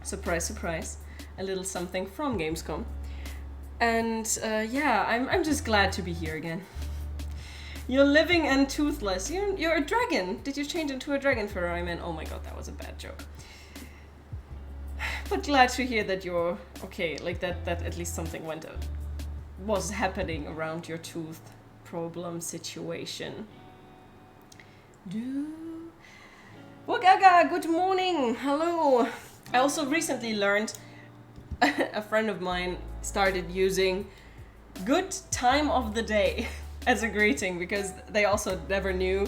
Surprise, surprise. A little something from Gamescom. And yeah, I'm just glad to be here again. You're living and toothless. You're a dragon. Did you change into a dragon, Ferrari-Man? Oh my god, that was a bad joke. But glad to hear that you're okay, like that at least something was happening around your tooth problem situation. Wagaga, good morning. Hello. I also recently learned a friend of mine started using good time of the day as a greeting, because they also never knew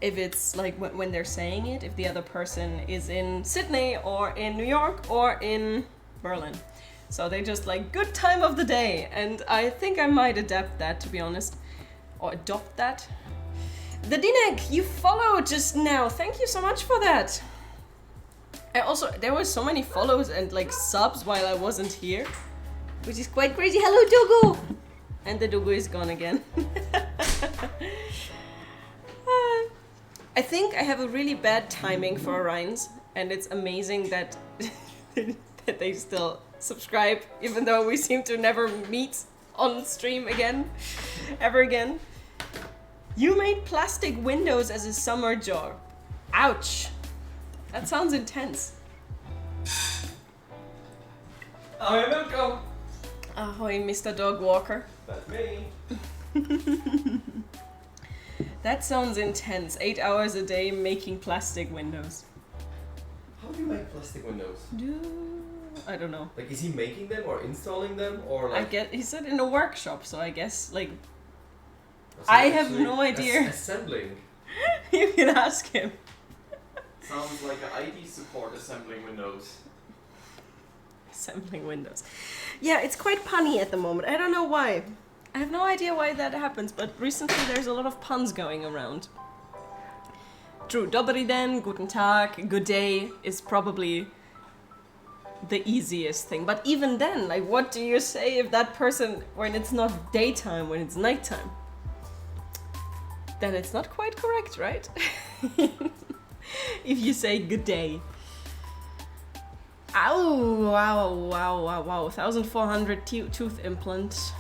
if it's like when they're saying it, if the other person is in Sydney or in New York or in Berlin. So they just like good time of the day, and I think I might adapt that, to be honest, or adopt that. The Dinek, you followed just now. Thank you so much for that. There were so many follows and like subs while I wasn't here, which is quite crazy. Hello, Dogo! And the Dogo is gone again. I think I have a really bad timing for Orions, and it's amazing that that they still subscribe, even though we seem to never meet on stream again, ever again. You made plastic windows as a summer job. Ouch. That sounds intense. Ahoy, welcome. Ahoy, Mr. Dog Walker. That's me. That sounds intense. 8 hours a day making plastic windows. How do you make plastic windows? I don't know. Like, is he making them or installing them or like? He said in a workshop, so I guess like So I have actually no idea. Assembling. You can ask him. Sounds like an IT support assembling windows. Assembling windows. Yeah, it's quite punny at the moment. I don't know why. I have no idea why that happens, but recently there's a lot of puns going around. True, Dobry den, guten Tag, good day is probably the easiest thing. But even then, like, what do you say if that person, when it's not daytime, when it's nighttime? Then it's not quite correct, right? If you say good day. Ow, wow, wow, wow, wow. 1,400 tooth implant.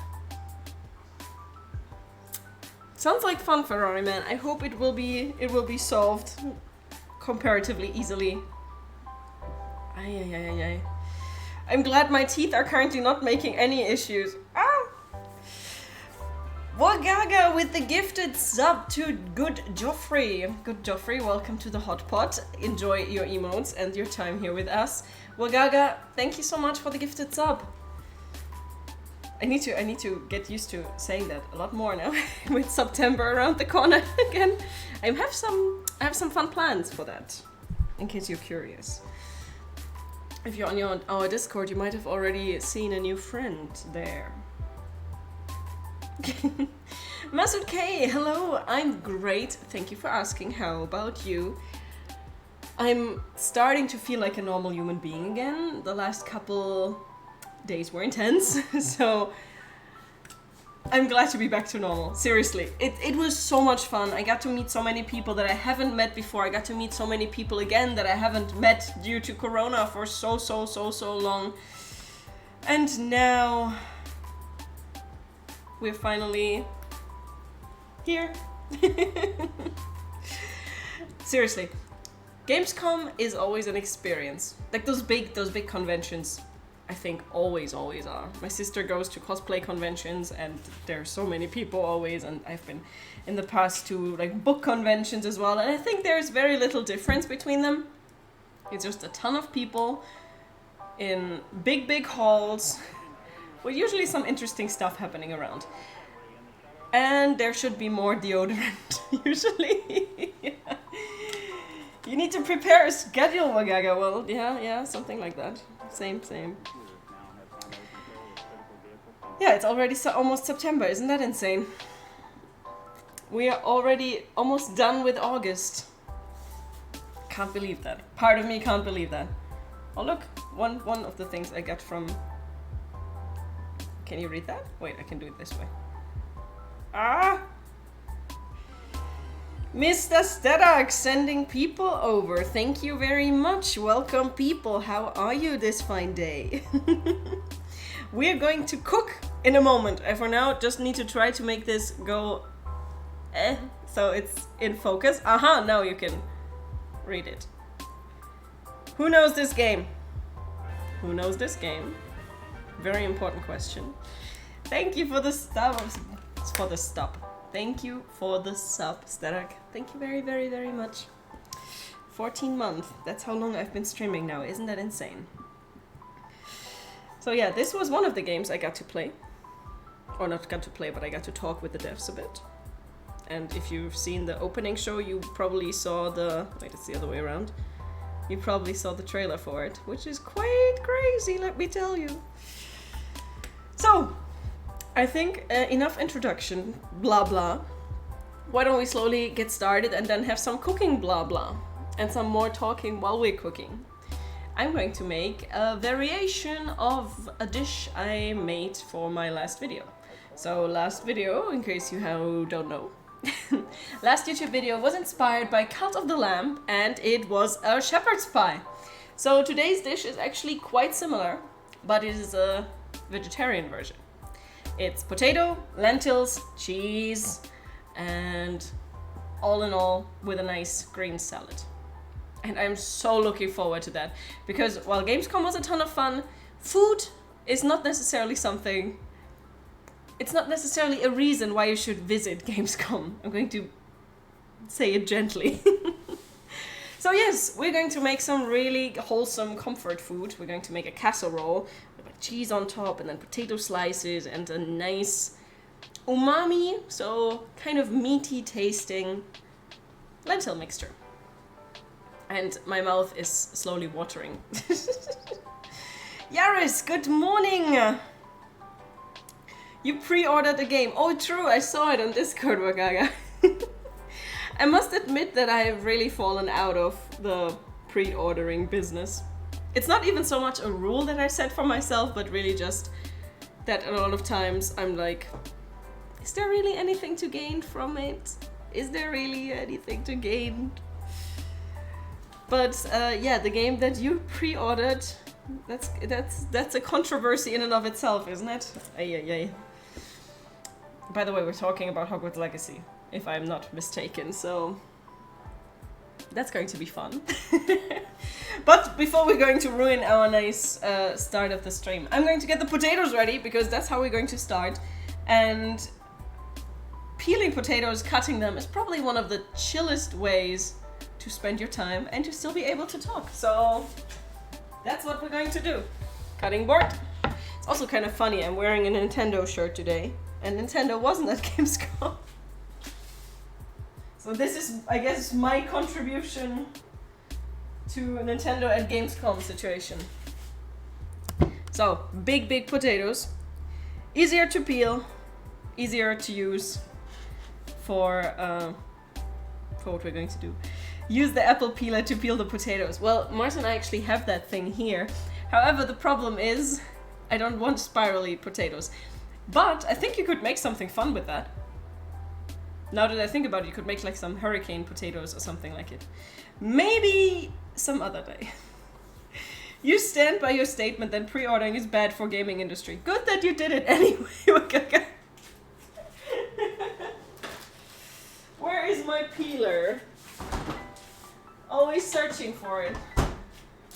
Sounds like fun, Ferrari-Man. I hope it will be solved comparatively easily. Ay. I'm glad my teeth are currently not making any issues. Ah! Wagaga with the gifted sub to Good Joffrey. Good Joffrey, welcome to the hot pot. Enjoy your emotes and your time here with us. Wagaga, thank you so much for the gifted sub. I need to get used to saying that a lot more now with September around the corner again. I have some fun plans for that, in case you're curious. If you're on our Discord, you might have already seen a new friend there. Masood K, hello, I'm great. Thank you for asking. How about you? I'm starting to feel like a normal human being again. The last couple days were intense, so I'm glad to be back to normal. Seriously, it was so much fun. I got to meet so many people that I haven't met before. I got to meet so many people again that I haven't met due to Corona for so long. And now we're finally here. Seriously, Gamescom is always an experience. Like those big conventions, I think always are. My sister goes to cosplay conventions and there are so many people always, and I've been in the past to like book conventions as well, and I think there's very little difference between them. It's just a ton of people in big halls with usually some interesting stuff happening around. And there should be more deodorant, usually. Yeah. You need to prepare a schedule, Wagaga. Well, yeah, something like that. Same. Yeah, it's already almost September. Isn't that insane? We are already almost done with August. Can't believe that. Part of me can't believe that. Oh look, one of the things I got from... Can you read that? Wait, I can do it this way. Ah! Mr. Sterak sending people over. Thank you very much. Welcome, people. How are you this fine day? We're going to cook in a moment. I for now just need to try to make this go so it's in focus. Aha, now you can read it. Who knows this game? Who knows this game? Very important question. Thank you for the sub. Thank you for the sub, Sterak. Thank you very, very, very much. 14 months. That's how long I've been streaming now. Isn't that insane? So yeah, this was one of the games I got to play. Or not got to play, but I got to talk with the devs a bit. And if you've seen the opening show, you probably saw the... Wait, it's the other way around. You probably saw the trailer for it, which is quite crazy, let me tell you. So, I think enough introduction, blah blah. Why don't we slowly get started and then have some cooking blah blah. And some more talking while we're cooking. I'm going to make a variation of a dish I made for my last video. So last video, in case you don't know, last YouTube video was inspired by Cult of the Lamb and it was a shepherd's pie. So today's dish is actually quite similar, but it is a vegetarian version. It's potato, lentils, cheese, and all in all with a nice green salad. And I'm so looking forward to that, because while Gamescom was a ton of fun, food is not necessarily something... It's not necessarily a reason why you should visit Gamescom. I'm going to say it gently. So yes, we're going to make some really wholesome comfort food. We're going to make a casserole with cheese on top and then potato slices and a nice umami, so kind of meaty tasting lentil mixture. And my mouth is slowly watering. Yaris, good morning! You pre-ordered the game. Oh, true, I saw it on Discord, Wagaga. I must admit that I have really fallen out of the pre-ordering business. It's not even so much a rule that I set for myself, but really just that a lot of times I'm like, is there really anything to gain from it? Is there really anything to gain? But yeah, the game that you pre-ordered, that's a controversy in and of itself, isn't it? Ay. By the way, we're talking about Hogwarts Legacy, if I'm not mistaken, so that's going to be fun. But before we're going to ruin our nice start of the stream, I'm going to get the potatoes ready, because that's how we're going to start. And peeling potatoes, cutting them, is probably one of the chillest ways to spend your time and to still be able to talk. So that's what we're going to do. Cutting board. It's also kind of funny, I'm wearing a Nintendo shirt today, and Nintendo wasn't at Gamescom. So this is, I guess, my contribution to a Nintendo at Gamescom situation. So, big potatoes. Easier to peel, easier to use for what we're going to do. Use the apple peeler to peel the potatoes. Well, Martin and I actually have that thing here. However, the problem is I don't want spirally potatoes. But I think you could make something fun with that. Now that I think about it, you could make like some hurricane potatoes or something like it. Maybe some other day. You stand by your statement that pre-ordering is bad for gaming industry. Good that you did it anyway. Where is my peeler? Always searching for it.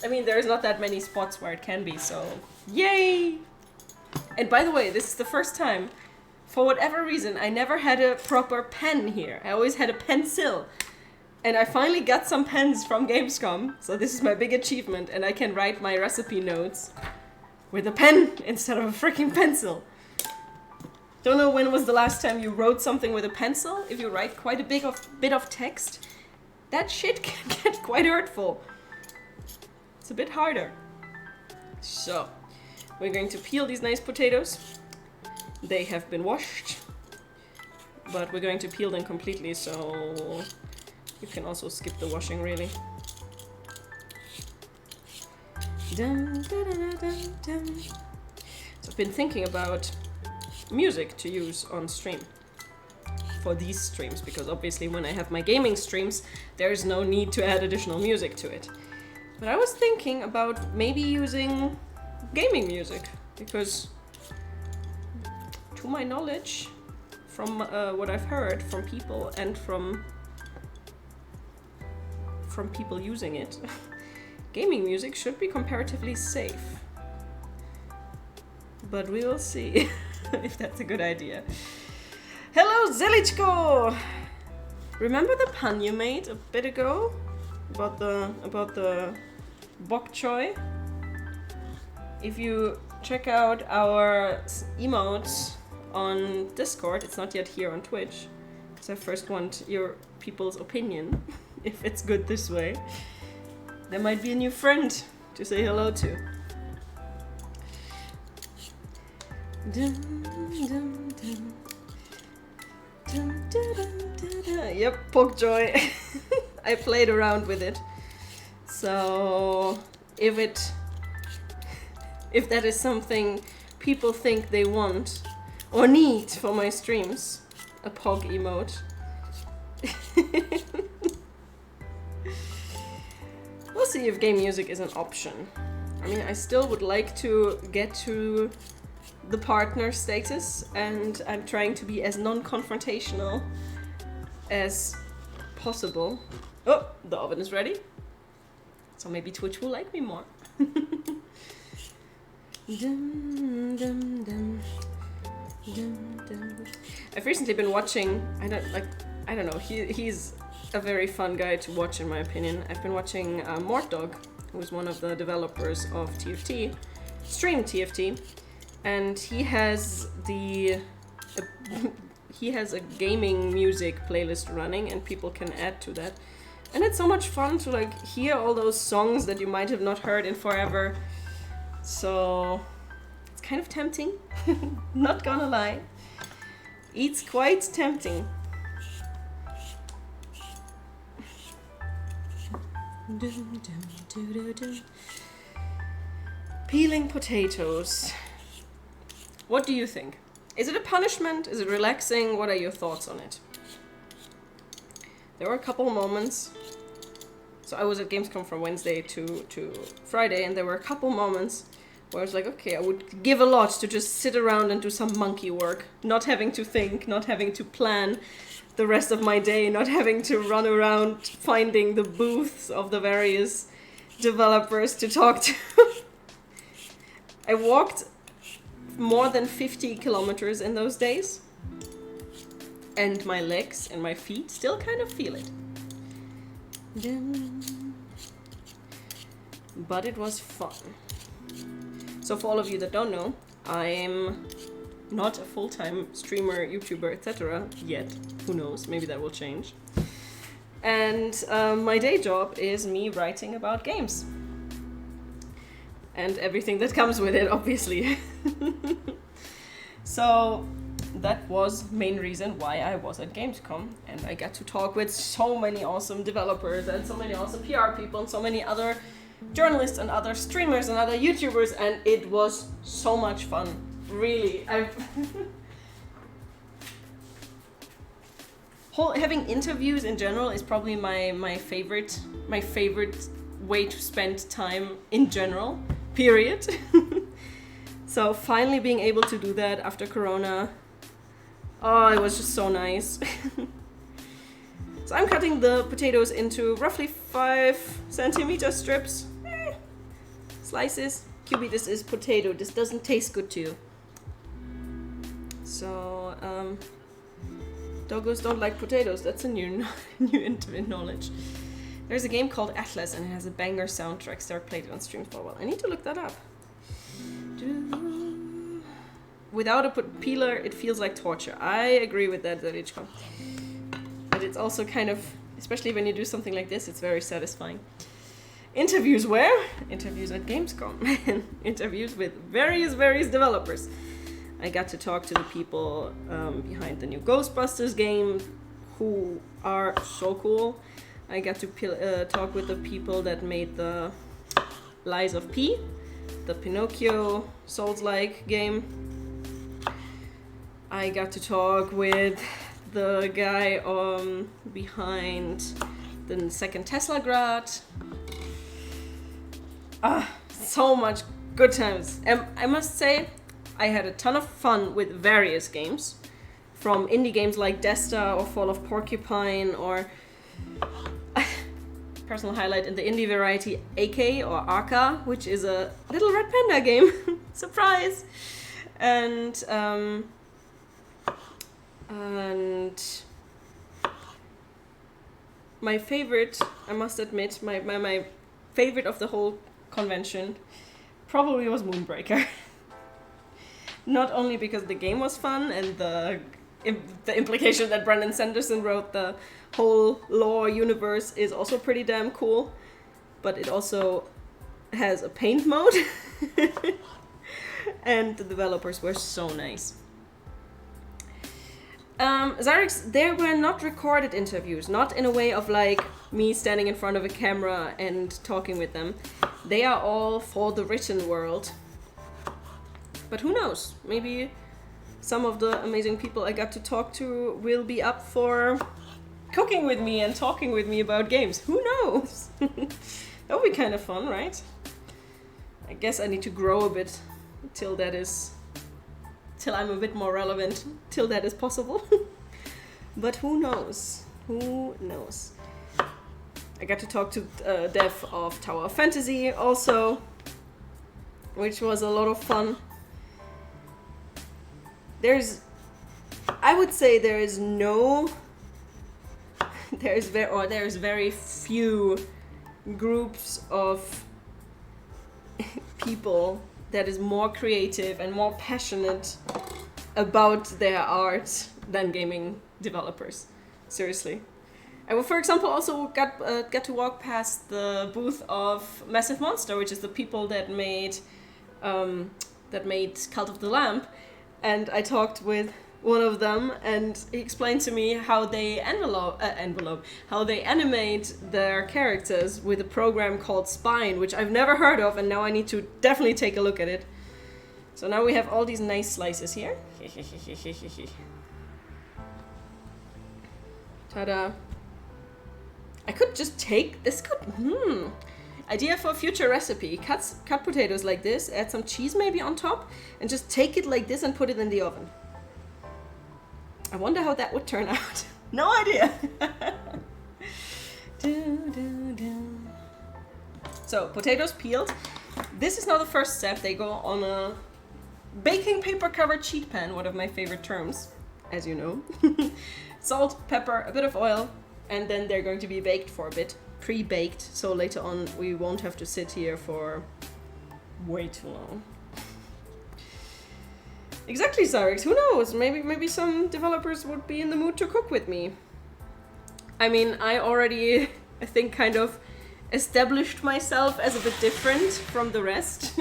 I mean, there's not that many spots where it can be, so yay! And by the way, this is the first time, for whatever reason, I never had a proper pen here. I always had a pencil. And I finally got some pens from Gamescom, so this is my big achievement, and I can write my recipe notes with a pen instead of a freaking pencil. Don't know when was the last time you wrote something with a pencil. If you write quite a bit of text, that shit can get quite hurtful. It's a bit harder. So, we're going to peel these nice potatoes. They have been washed, but we're going to peel them completely, so you can also skip the washing, really. Dun, dun, dun, dun, dun. So I've been thinking about music to use on stream. for these streams, because obviously when I have my gaming streams, there's no need to add additional music to it. But I was thinking about maybe using gaming music, because to my knowledge, from what I've heard from people and from people using it, gaming music should be comparatively safe. But we will see if that's a good idea. Hello, Zelichko! Remember the pun you made a bit ago about the bok choy? If you check out our emotes on Discord, it's not yet here on Twitch, because I first want your people's opinion, if it's good this way. There might be a new friend to say hello to. Yep, Pokjoy. I played around with it. So if that is something people think they want or need for my streams, a Pog emote. We'll see if game music is an option. I mean, I still would like to get to the partner status, and I'm trying to be as non-confrontational as possible. Oh, the oven is ready. So maybe Twitch will like me more. Dum, dum, dum. Dum, dum. I've recently been watching, I don't know, he's a very fun guy to watch in my opinion. I've been watching Mortdog, who's one of the developers of TFT, stream TFT, and he has a gaming music playlist running, and people can add to that. And it's so much fun to like hear all those songs that you might have not heard in forever. So it's kind of tempting, not gonna lie. It's quite tempting. Peeling potatoes. What do you think? Is it a punishment? Is it relaxing? What are your thoughts on it? There were a couple moments. So I was at Gamescom from Wednesday to Friday, and there were a couple moments where I was like, okay, I would give a lot to just sit around and do some monkey work, not having to think, not having to plan the rest of my day, not having to run around finding the booths of the various developers to talk to. I walked more than 50 kilometers in those days, and my legs and my feet still kind of feel it. But it was fun. So for all of you that don't know, I'm not a full-time streamer, YouTuber, etc. yet. Who knows, maybe that will change. And my day job is me writing about games. And everything that comes with it, obviously. So that was main reason why I was at Gamescom, and I got to talk with so many awesome developers and so many awesome PR people and so many other journalists and other streamers and other YouTubers, and it was so much fun. Really, having interviews in general is probably my favorite way to spend time in general. Period. So finally being able to do that after Corona, oh, it was just so nice. So I'm cutting the potatoes into roughly 5 centimeter strips. Slices. QB, this is potato. This doesn't taste good to you. So, doggos don't like potatoes. That's a new knowledge. There's a game called Atlas, and it has a banger soundtrack. Sarah played it on stream for a while. I need to look that up. Without a peeler, it feels like torture. I agree with that, Zarichko. But it's also kind of, especially when you do something like this, it's very satisfying. Interviews where? Interviews at Gamescom. Interviews with various developers. I got to talk to the people behind the new Ghostbusters game, who are so cool. I got to talk with the people that made the Lies of P, the Pinocchio Souls-like game. I got to talk with the guy behind the second Tesla Grad. So much good times. I must say, I had a ton of fun with various games, from indie games like Desta or Fall of Porcupine, or personal highlight in the indie variety, AK or Arca, which is a little red panda game. Surprise! And my favorite, I must admit, my favorite of the whole convention probably was Moonbreaker. Not only because the game was fun and the implication that Brandon Sanderson wrote the whole lore universe is also pretty damn cool, but it also has a paint mode. And the developers were so nice. Zyrex, there were not recorded interviews, not in a way of like me standing in front of a camera and talking with them. They are all for the written world. But who knows? Maybe some of the amazing people I got to talk to will be up for cooking with me and talking with me about games. Who knows? That would be kind of fun, right? I guess I need to grow a bit till I'm a bit more relevant, till that is possible. But who knows? Who knows? I got to talk to Dev of Tower of Fantasy also, which was a lot of fun. I would say there's very few groups of people that is more creative and more passionate about their art than gaming developers. Seriously. I will, for example, also got to walk past the booth of Massive Monster, which is the people that made Cult of the Lamp, and I talked with one of them, and he explained to me how they how they animate their characters with a program called Spine, which I've never heard of, and now I need to definitely take a look at it. So now we have all these nice slices here. Ta-da! I could just take this. Idea for a future recipe: cut potatoes like this, add some cheese maybe on top, and just take it like this and put it in the oven. I wonder how that would turn out. No idea. So, potatoes peeled. This is now the first step. They go on a baking paper covered sheet pan, one of my favorite terms, as you know. Salt, pepper, a bit of oil, and then they're going to be baked for a bit. Pre-baked, so later on we won't have to sit here for way too long. Exactly, Zyrex. Who knows? Maybe some developers would be in the mood to cook with me. I mean, I already, I think, kind of established myself as a bit different from the rest.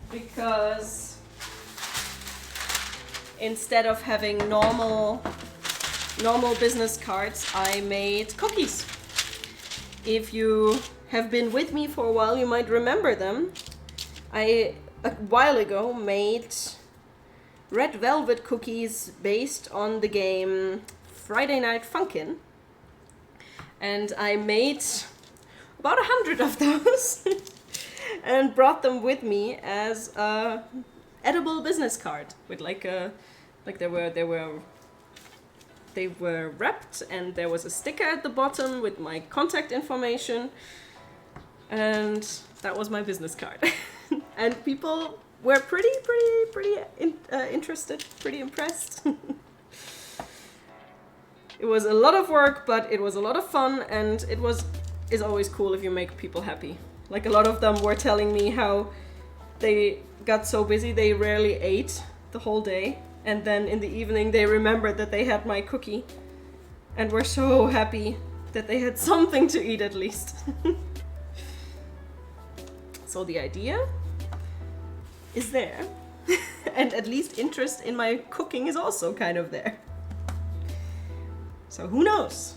Because instead of having normal business cards, I made cookies. If you have been with me for a while, you might remember them. I, a while ago, made red velvet cookies based on the game Friday Night Funkin'. And I made about 100 of those and brought them with me as a edible business card with they were wrapped, and there was a sticker at the bottom with my contact information, and that was my business card. And people were pretty interested, pretty impressed. It was a lot of work, but it was a lot of fun, and it's always cool if you make people happy. Like, a lot of them were telling me how they got so busy they rarely ate the whole day, and then in the evening they remembered that they had my cookie and were so happy that they had something to eat at least. So the idea is there, and at least interest in my cooking is also kind of there. So who knows?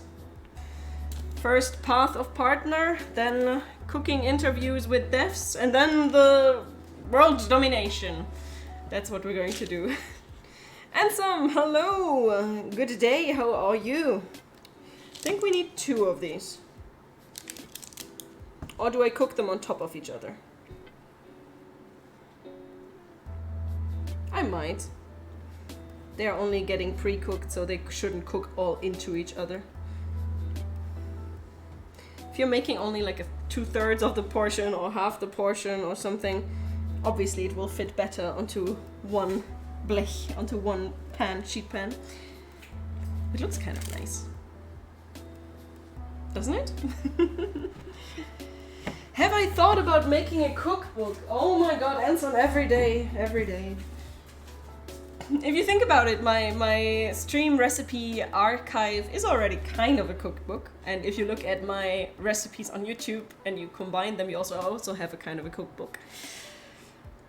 First path of partner, then cooking interviews with devs, and then the world domination. That's what we're going to do. Ansem, hello. Good day. How are you? I think we need 2 of these. Or do I cook them on top of each other? I might. They're only getting pre-cooked, so they shouldn't cook all into each other. If you're making only like a 2/3 of the portion or half the portion or something, obviously it will fit better onto one blech, onto one pan, sheet pan. It looks kind of nice. Doesn't it? Have I thought about making a cookbook? Oh my god, Anson, every day, every day. If you think about it, my stream recipe archive is already kind of a cookbook. And if you look at my recipes on YouTube and you combine them, you also have a kind of a cookbook.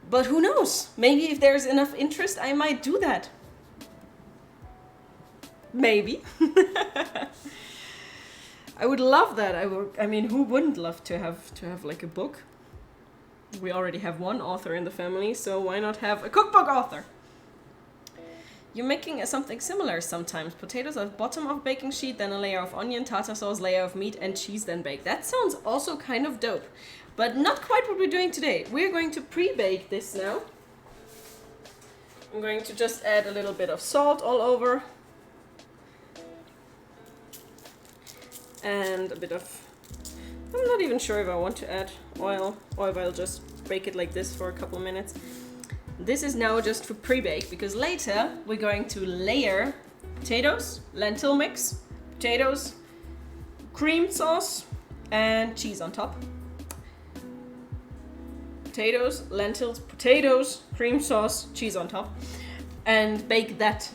But who knows? Maybe if there's enough interest, I might do that. Maybe. I would love that. I mean, who wouldn't love to have like a book? We already have one author in the family, so why not have a cookbook author? You're making something similar sometimes. Potatoes at bottom of baking sheet, then a layer of onion, tartar sauce, layer of meat, and cheese, then bake. That sounds also kind of dope, but not quite what we're doing today. We're going to pre-bake this now. I'm going to just add a little bit of salt all over. And a bit of... I'm not even sure if I want to add oil or if I'll just bake it like this for a couple of minutes. This is now just for pre-bake, because later we're going to layer potatoes, lentil mix, potatoes, cream sauce, and cheese on top. Potatoes, lentils, potatoes, cream sauce, cheese on top, and bake that.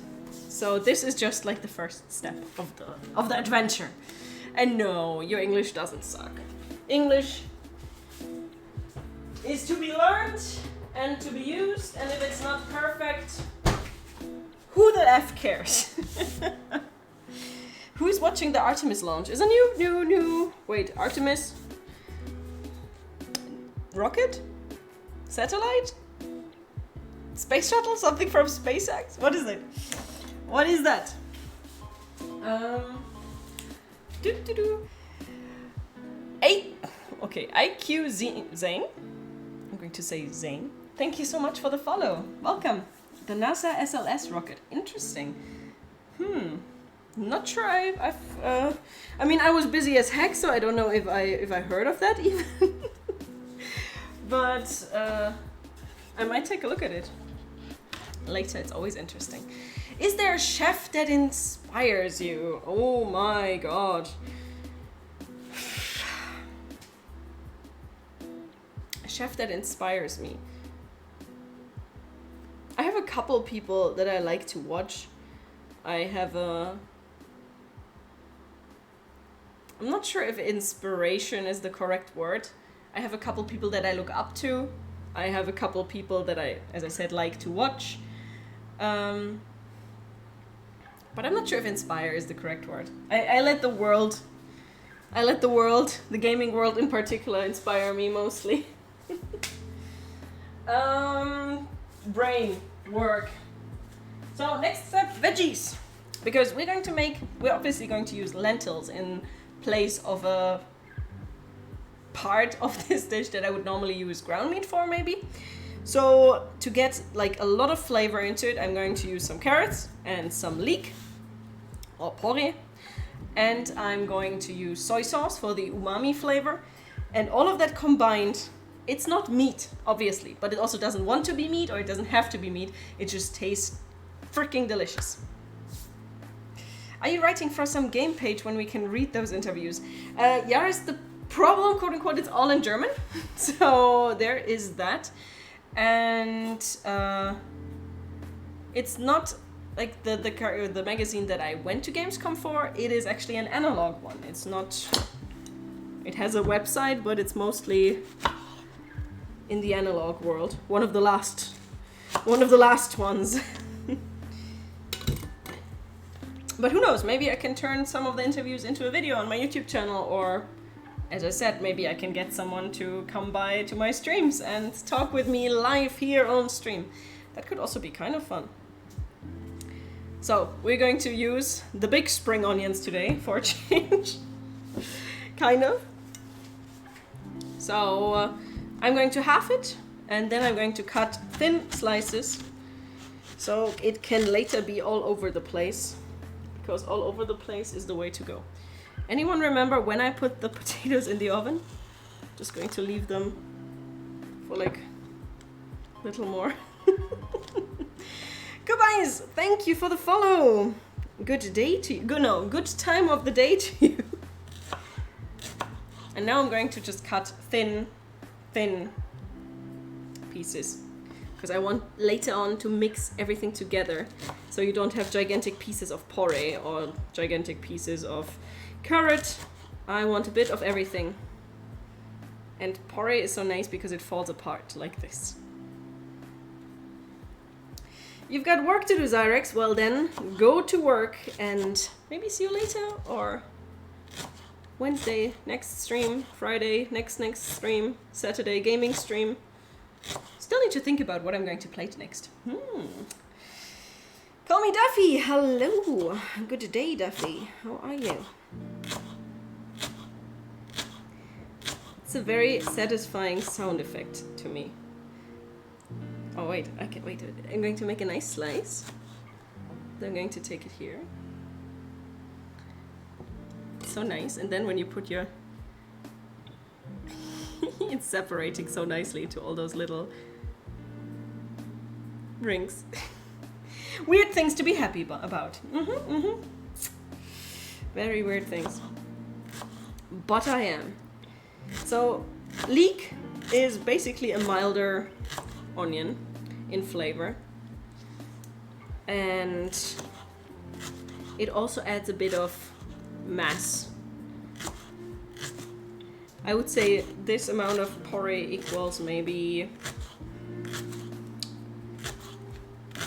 So this is just like the first step of the adventure. And no, your English doesn't suck. English is to be learned and to be used, and if it's not perfect, who the F cares? Who's watching the Artemis launch? Is a new, wait, Artemis? Rocket? Satellite? Space shuttle? Something from SpaceX? What is it? What is that? Okay, IQ Zane. I'm going to say Zane. Thank you so much for the follow. Welcome. The NASA SLS rocket. Interesting. Not sure I mean, I was busy as heck, so I don't know if I heard of that even. But I might take a look at it later. It's always interesting. Is there a chef that inspires you? Oh my god. A chef that inspires me. I have a couple people that I like to watch. I'm not sure if inspiration is the correct word. I have a couple people that I look up to. I have a couple people that I, as I said, like to watch. But I'm not sure if inspire is the correct word. I let the world, the gaming world in particular, inspire me mostly. Brain work. So next step, veggies. Because we're obviously going to use lentils in place of a part of this dish that I would normally use ground meat for, maybe. So to get like a lot of flavor into it, I'm going to use some carrots and some leek or porree, and I'm going to use soy sauce for the umami flavor. And all of that combined, it's not meat, obviously, but it also doesn't want to be meat, or it doesn't have to be meat. It just tastes freaking delicious. Are you writing for some game page when we can read those interviews? Yaris, the problem, quote unquote, it's all in German. So there is that. And it's not like the magazine that I went to Gamescom for. It is actually an analog one. It's not, it has a website, but it's mostly in the analog world. One of the last ones. But who knows, maybe I can turn some of the interviews into a video on my YouTube channel, or as I said, maybe I can get someone to come by to my streams and talk with me live here on stream. That could also be kind of fun. So we're going to use the big spring onions today for a change. Kind of. So I'm going to half it, and then I'm going to cut thin slices so it can later be all over the place, because all over the place is the way to go. Anyone remember when I put the potatoes in the oven? Just going to leave them for like a little more. Goodbyes, thank you for the follow. Good day to you. Good time of the day to you. And now I'm going to just cut thin pieces, because I want later on to mix everything together, so you don't have gigantic pieces of porree or gigantic pieces of carrot. I want a bit of everything. And porree is so nice because it falls apart like this. You've got work to do, Zyrex. Well then, go to work and maybe see you later, or Wednesday, next stream, Friday, next stream, Saturday, gaming stream. Still need to think about what I'm going to play next. Call me Duffy. Hello. Good day, Duffy. How are you? It's a very satisfying sound effect to me. Oh wait, I can't wait. I'm going to make a nice slice. Then I'm going to take it here. It's so nice. And then when you put your... it's separating so nicely to all those little rings. Weird things to be happy about. Very weird things. But I am. So, leek is basically a milder onion in flavor, and it also adds a bit of mass. I would say this amount of porree equals maybe,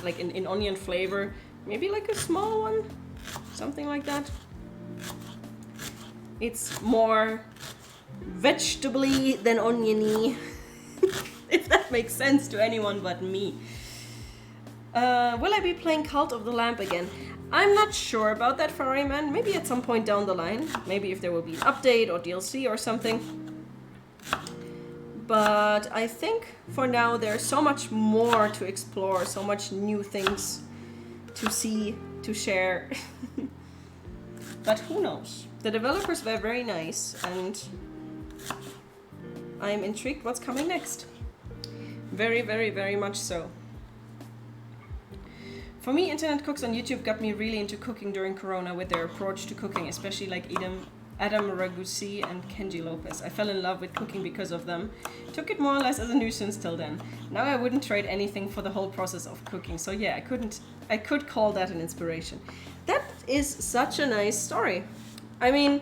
like in onion flavor, maybe like a small one, something like that. It's more vegetable-y than oniony. If that makes sense to anyone but me. Will I be playing Cult of the Lamp again? I'm not sure about that, Ferryman. Maybe at some point down the line. Maybe if there will be an update or DLC or something. But I think for now there's so much more to explore, so much new things to see, to share. But who knows? The developers were very nice, and I'm intrigued what's coming next. Very, very, very much so. For me, internet cooks on YouTube got me really into cooking during Corona with their approach to cooking, especially like Adam Ragusi and Kenji Lopez. I fell in love with cooking because of them. Took it more or less as a nuisance till then. Now I wouldn't trade anything for the whole process of cooking. So yeah, I could call that an inspiration. That is such a nice story. I mean,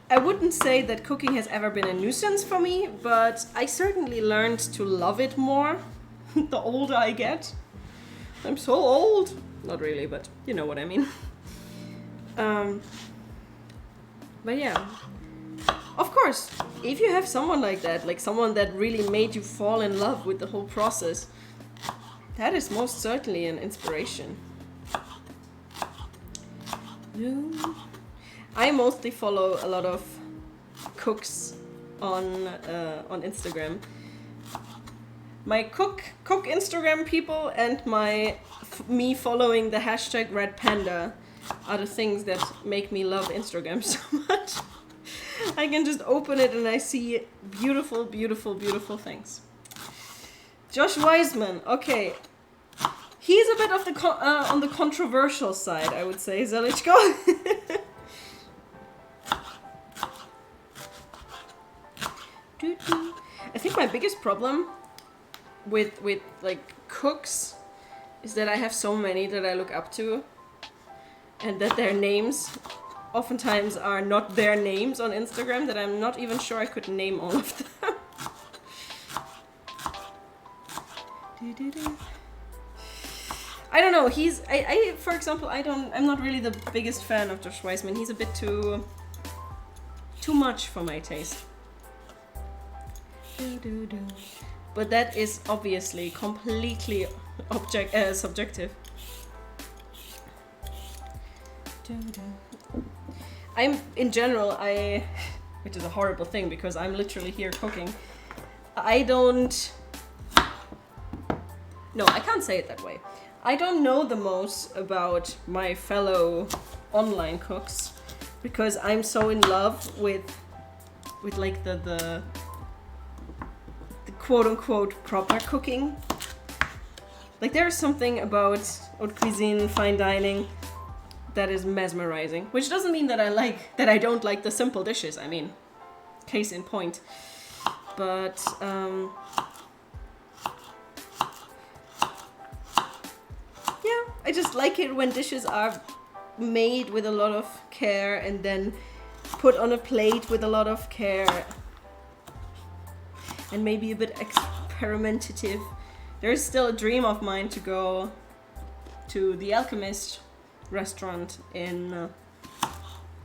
I wouldn't say that cooking has ever been a nuisance for me, but I certainly learned to love it more the older I get. I'm so old. Not really, but you know what I mean. But yeah, of course, if you have someone like that, like someone that really made you fall in love with the whole process, that is most certainly an inspiration. I mostly follow a lot of cooks on Instagram. My cook Instagram people and me following the hashtag Red Panda are the things that make me love Instagram so much. I can just open it and I see beautiful, beautiful, beautiful things. Josh Wiseman, okay. He's a bit of the on the controversial side, I would say, Zelichko. I think my biggest problem with like cooks is that I have so many that I look up to, and that their names oftentimes are not their names on Instagram, that I'm not even sure I could name all of them. I don't know, I for example, I'm not really the biggest fan of Josh Wiseman. He's a bit too much for my taste. But that is obviously completely subjective. I'm in general, which is a horrible thing because I'm literally here cooking. No, I can't say it that way. I don't know the most about my fellow online cooks because I'm so in love with like the quote unquote proper cooking. Like there's something about haute cuisine, fine dining that is mesmerizing, which doesn't mean that I don't like the simple dishes. I mean, case in point. But yeah, I just like it when dishes are made with a lot of care and then put on a plate with a lot of care and maybe a bit experimentative. There's still a dream of mine to go to the Alchemist restaurant in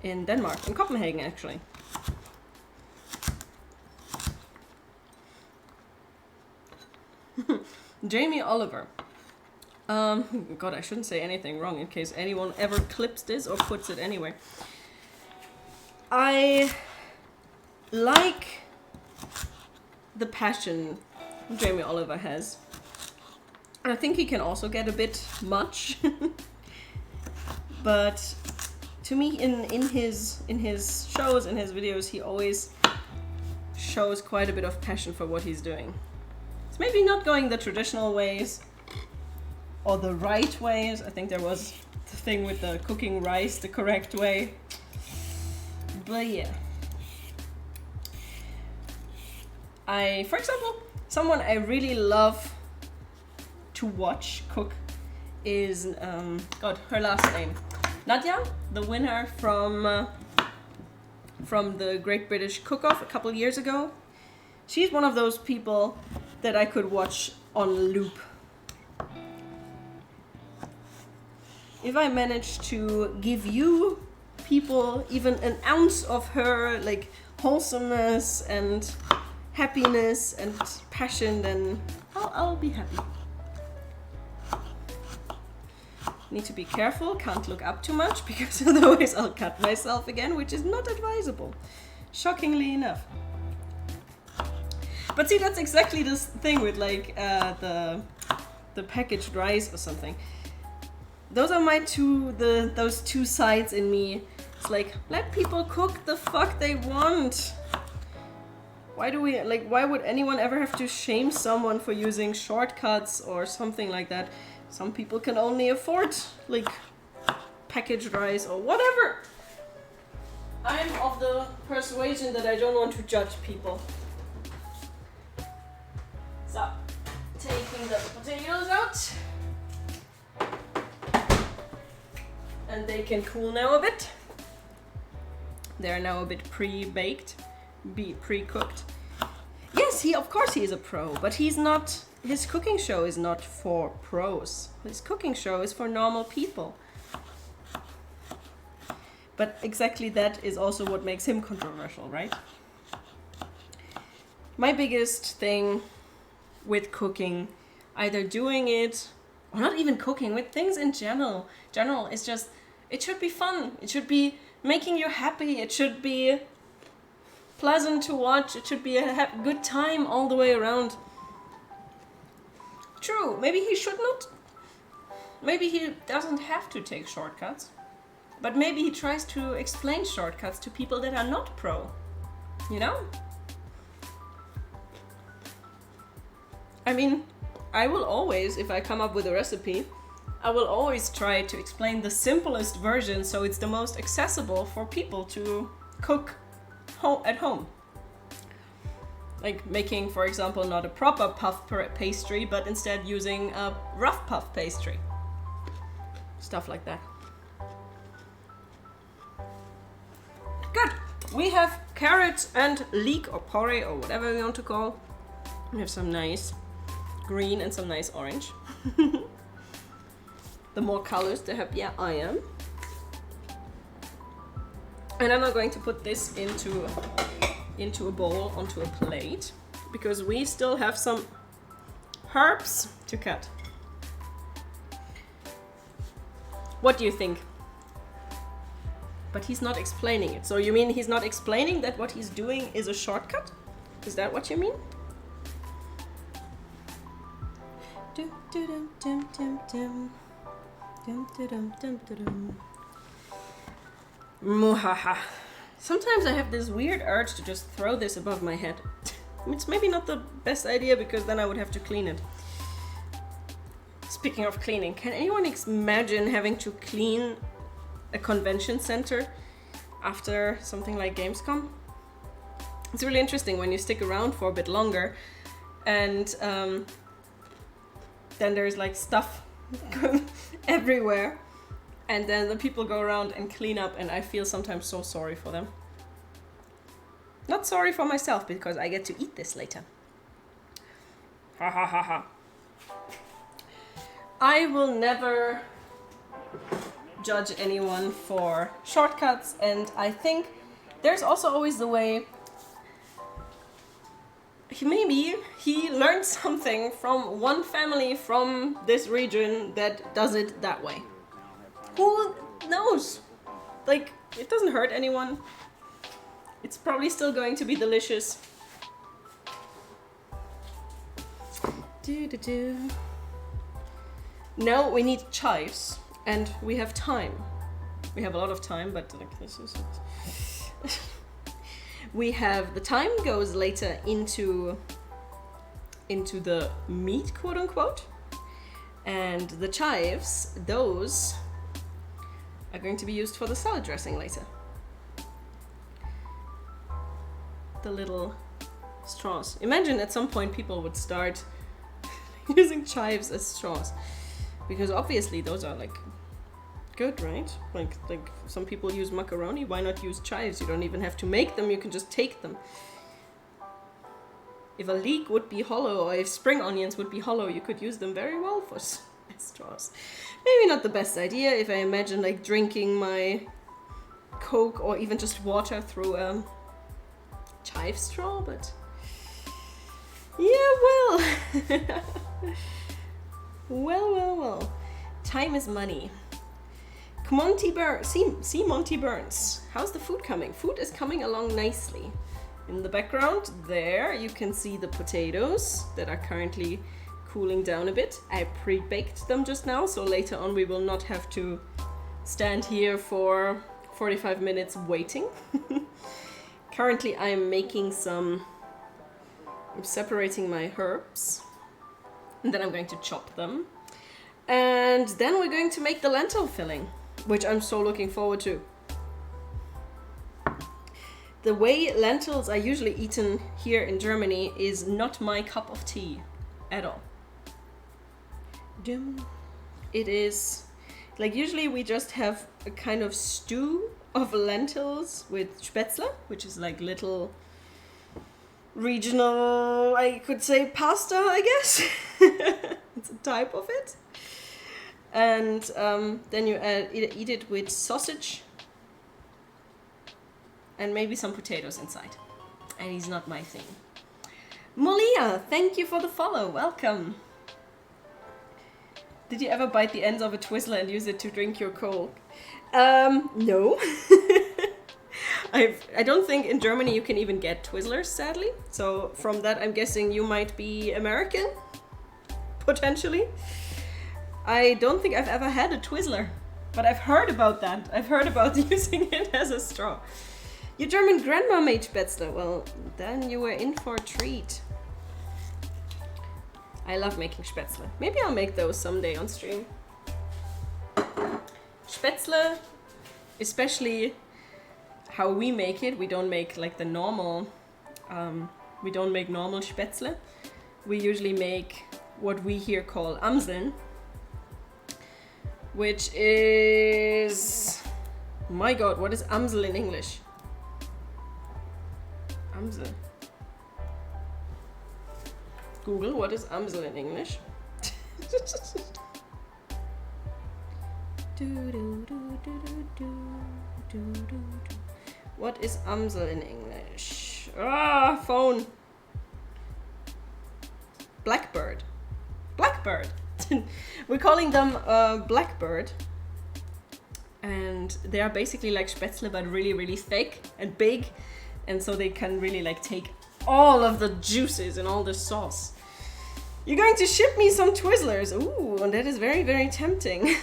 Denmark, in Copenhagen actually. Jamie Oliver. God, I shouldn't say anything wrong in case anyone ever clips this or puts it anywhere. I like the passion Jamie Oliver has. And I think he can also get a bit much. But to me, in his shows, in his videos, he always shows quite a bit of passion for what he's doing. It's maybe not going the traditional ways or the right ways. I think there was the thing with the cooking rice the correct way. But yeah. For example, someone I really love to watch cook is, her last name. Nadia, the winner from the Great British Cook-Off a couple years ago. She's one of those people that I could watch on loop. If I manage to give you people even an ounce of her like wholesomeness and happiness and passion, then I'll be happy. Need to be careful, can't look up too much because otherwise I'll cut myself again, which is not advisable, shockingly enough. But see, that's exactly this thing with like the packaged rice or something. Those are those two sides in me. It's like, let people cook the fuck they want. Why would anyone ever have to shame someone for using shortcuts or something like that? Some people can only afford like packaged rice or whatever. I'm of the persuasion that I don't want to judge people. So, taking the potatoes out. And they can cool now a bit. They're now a bit pre-baked, pre-cooked. Yes, of course he is a pro, but he's not. His cooking show is not for pros. His cooking show is for normal people. But exactly that is also what makes him controversial, right? My biggest thing with cooking, either doing it or not even cooking, with things in general is just, it should be fun. It should be making you happy. It should be pleasant to watch. It should be a good time all the way around. True, maybe he should not. Maybe he doesn't have to take shortcuts. But maybe he tries to explain shortcuts to people that are not pro. You know? I mean, I will always, if I come up with a recipe, I will always try to explain the simplest version so it's the most accessible for people to cook at home. Like making, for example, not a proper puff pastry, but instead using a rough puff pastry. Stuff like that. Good. We have carrot and leek or porree or whatever we want to call. We have some nice green and some nice orange. The more colors, the happier I am. And I'm now going to put this into a bowl, onto a plate, because we still have some herbs to cut. What do you think? but he's not explaining it. So you mean he's not explaining that what he's doing is a shortcut? Is that what you mean? Muhaha. Sometimes I have this weird urge to just throw this above my head. It's maybe not the best idea because then I would have to clean it. Speaking of cleaning, can anyone imagine having to clean a convention center after something like Gamescom? It's really interesting when you stick around for a bit longer and then there's like stuff everywhere, and then the people go around and clean up, and I feel sometimes so sorry for them. Not sorry for myself because I get to eat this later. Ha ha ha ha. I will never judge anyone for shortcuts, and I think there's also always the way maybe he learned something from one family from this region that does it that way. Who knows? Like, it doesn't hurt anyone. It's probably still going to be delicious. Now we need chives, and we have time. We have a lot of time, but like this is it. We have the time goes later into the meat, quote unquote, and the chives, those are going to be used for the salad dressing later. The little straws. Imagine at some point people would start using chives as straws, because obviously those are like good, right? Like some people use macaroni, why not use chives? You don't even have to make them, you can just take them. If a leek would be hollow, or if spring onions would be hollow, you could use them very well for straws. Maybe not the best idea if I imagine like drinking my Coke or even just water through a chive straw, but yeah, well. Well. Time is money. Monty Burns, see Monty Burns. How's the food coming? Food is coming along nicely. In the background there you can see the potatoes that are currently cooling down a bit. I pre-baked them just now, so later on we will not have to stand here for 45 minutes waiting. Currently I'm separating my herbs, and then I'm going to chop them. And then we're going to make the lentil filling, which I'm so looking forward to. The way lentils are usually eaten here in Germany is not my cup of tea at all. It is like usually we just have a kind of stew of lentils with Spätzle, which is like little regional, I could say pasta, I guess. It's a type of it. And then you eat it with sausage and maybe some potatoes inside. And it's not my thing. Molia, thank you for the follow. Welcome. Did you ever bite the ends of a Twizzler and use it to drink your Coke? No. I don't think in Germany you can even get Twizzlers, sadly. So from that, I'm guessing you might be American, potentially. I don't think I've ever had a Twizzler, but I've heard about that. I've heard about using it as a straw. Your German grandma made Spätzle. Well, then you were in for a treat. I love making Spätzle. Maybe I'll make those someday on stream. Spätzle, especially how we make it, we don't make like the normal, we don't make normal Spätzle. We usually make what we here call Amseln, which is, my god, what is Amsel in English? Amsel. Google, what is Amsel in English? What is Amsel in English? Ah, phone. Blackbird. Blackbird. We're calling them blackbird. and they are basically like Spätzle but really, really thick and big, and so they can really like take all of the juices and all the sauce. You're going to ship me some Twizzlers. Ooh, and that is very, very tempting.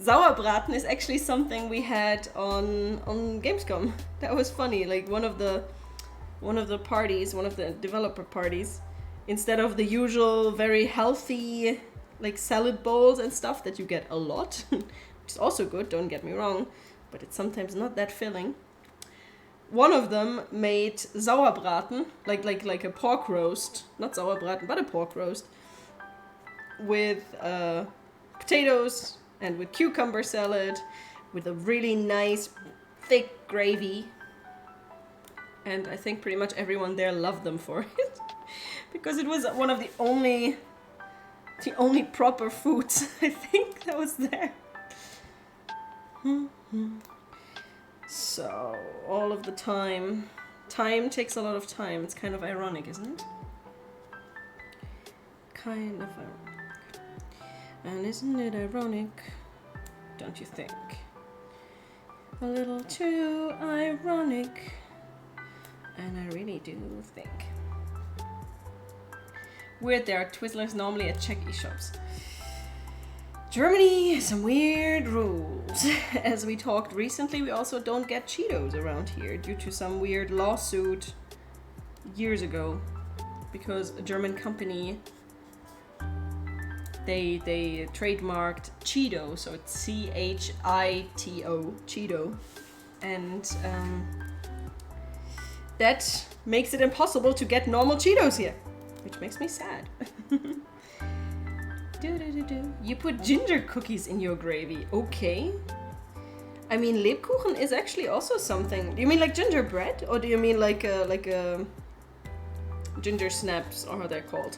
Sauerbraten is actually something we had on Gamescom. That was funny. Like one of the parties, one of the developer parties, instead of the usual very healthy like salad bowls and stuff that you get a lot, which is also good, don't get me wrong, but it's sometimes not that filling. One of them made Sauerbraten, like a pork roast, not Sauerbraten, but a pork roast, with potatoes and with cucumber salad, with a really nice thick gravy. And I think pretty much everyone there loved them for it, because it was one of the only proper foods I think that was there. So, all of the time. Time takes a lot of time. It's kind of ironic, isn't it? Kind of ironic. And isn't it ironic? Don't you think? A little too ironic. And I really do think. Weird, there are Twizzlers normally at Czech e-shops. Germany has some weird rules. As we talked recently, we also don't get Cheetos around here due to some weird lawsuit years ago, because a German company, they trademarked Cheeto, so it's C-H-I-T-O, Cheeto, and that makes it impossible to get normal Cheetos here, which makes me sad. You put ginger cookies in your gravy, okay. I mean, Lebkuchen is actually also something. Do you mean like gingerbread, or do you mean like a ginger snaps, or how they're called?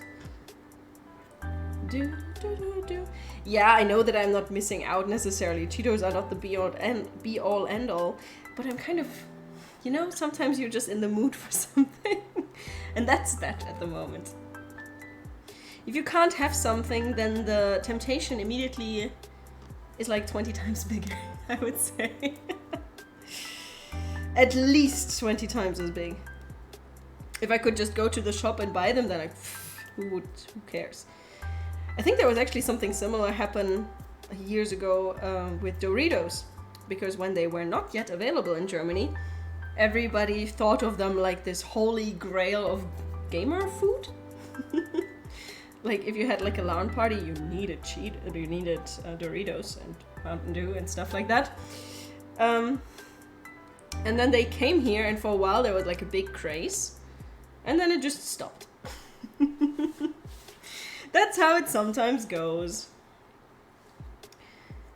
Yeah, I know that I'm not missing out necessarily. Cheetos are not the be all end all, but I'm kind of, you know, sometimes you're just in the mood for something, and that's that at the moment. If you can't have something, then the temptation immediately is like 20 times bigger, I would say. At least 20 times as big. If I could just go to the shop and buy them, then who cares? I think there was actually something similar happen years ago with Doritos, because when they were not yet available in Germany, everybody thought of them like this holy grail of gamer food. Like if you had like a LAN party, you needed Doritos and Mountain Dew and stuff like that. And then they came here, and for a while there was like a big craze, and then it just stopped. That's how it sometimes goes.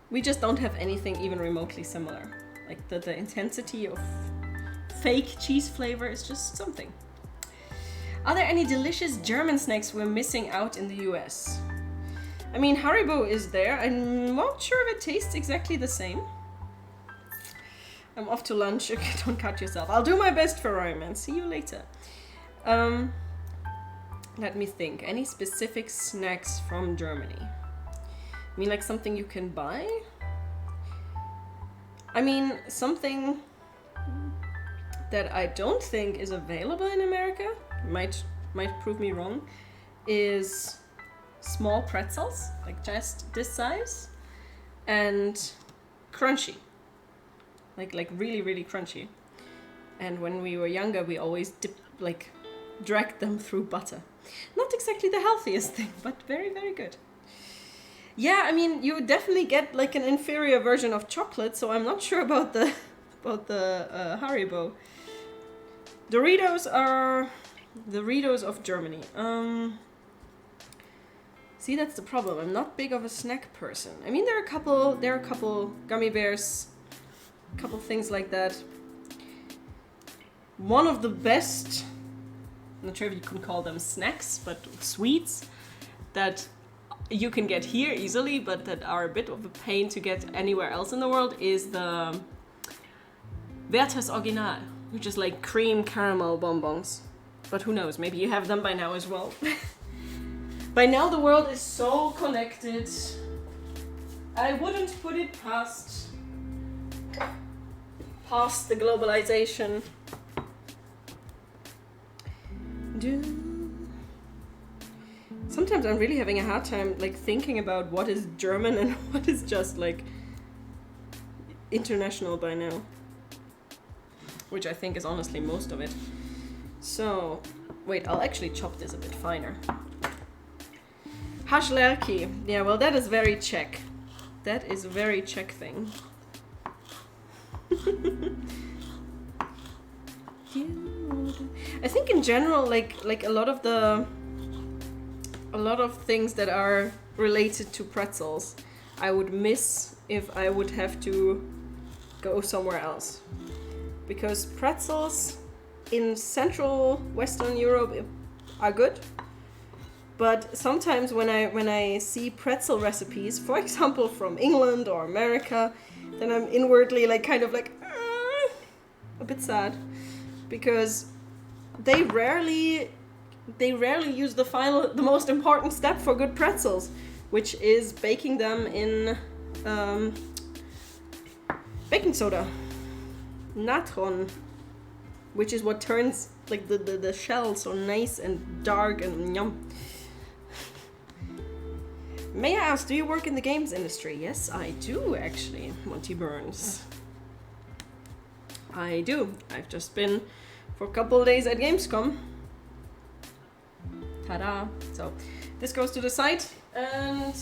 We just don't have anything even remotely similar. Like the intensity of fake cheese flavor is just something. Are there any delicious German snacks we're missing out in the US? I mean, Haribo is there. I'm not sure if it tastes exactly the same. I'm off to lunch. Okay, don't cut yourself. I'll do my best for Roman. See you later. Let me think. Any specific snacks from Germany? I mean, like something you can buy? I mean, something that I don't think is available in America, might prove me wrong, is small pretzels, like just this size, and crunchy, like really, really crunchy. And when we were younger, we always dragged them through butter. Not exactly the healthiest thing, but very, very good. Yeah, I mean, you definitely get like an inferior version of chocolate, so I'm not sure about the Haribo. Doritos are the Doritos of Germany. See, that's the problem. I'm not big of a snack person. I mean, there are a couple gummy bears, a couple things like that. One of the best, I'm not sure if you can call them snacks, but sweets that you can get here easily, but that are a bit of a pain to get anywhere else in the world, is the Werther's Original, which is like cream caramel bonbons. But who knows, maybe you have them by now as well. By now the world is so connected. I wouldn't put it past the globalization. Sometimes I'm really having a hard time like thinking about what is German and what is just like international by now, which I think is honestly most of it. So wait, I'll actually chop this a bit finer. Hashlerki. Yeah, well, that is very Czech. That is a very Czech thing. I think in general, like a lot of things that are related to pretzels, I would miss if I would have to go somewhere else. Because pretzels in Central Western Europe are good. But sometimes when I see pretzel recipes, for example from England or America, then I'm inwardly like kind of like a bit sad, because they rarely use the most important step for good pretzels, which is baking them in baking soda, natron, which is what turns like the shell so nice and dark and yum. May I ask, do you work in the games industry? Yes, I do actually, Monty Burns. I do. I've just been for a couple of days at Gamescom. Ta-da! So, this goes to the side, and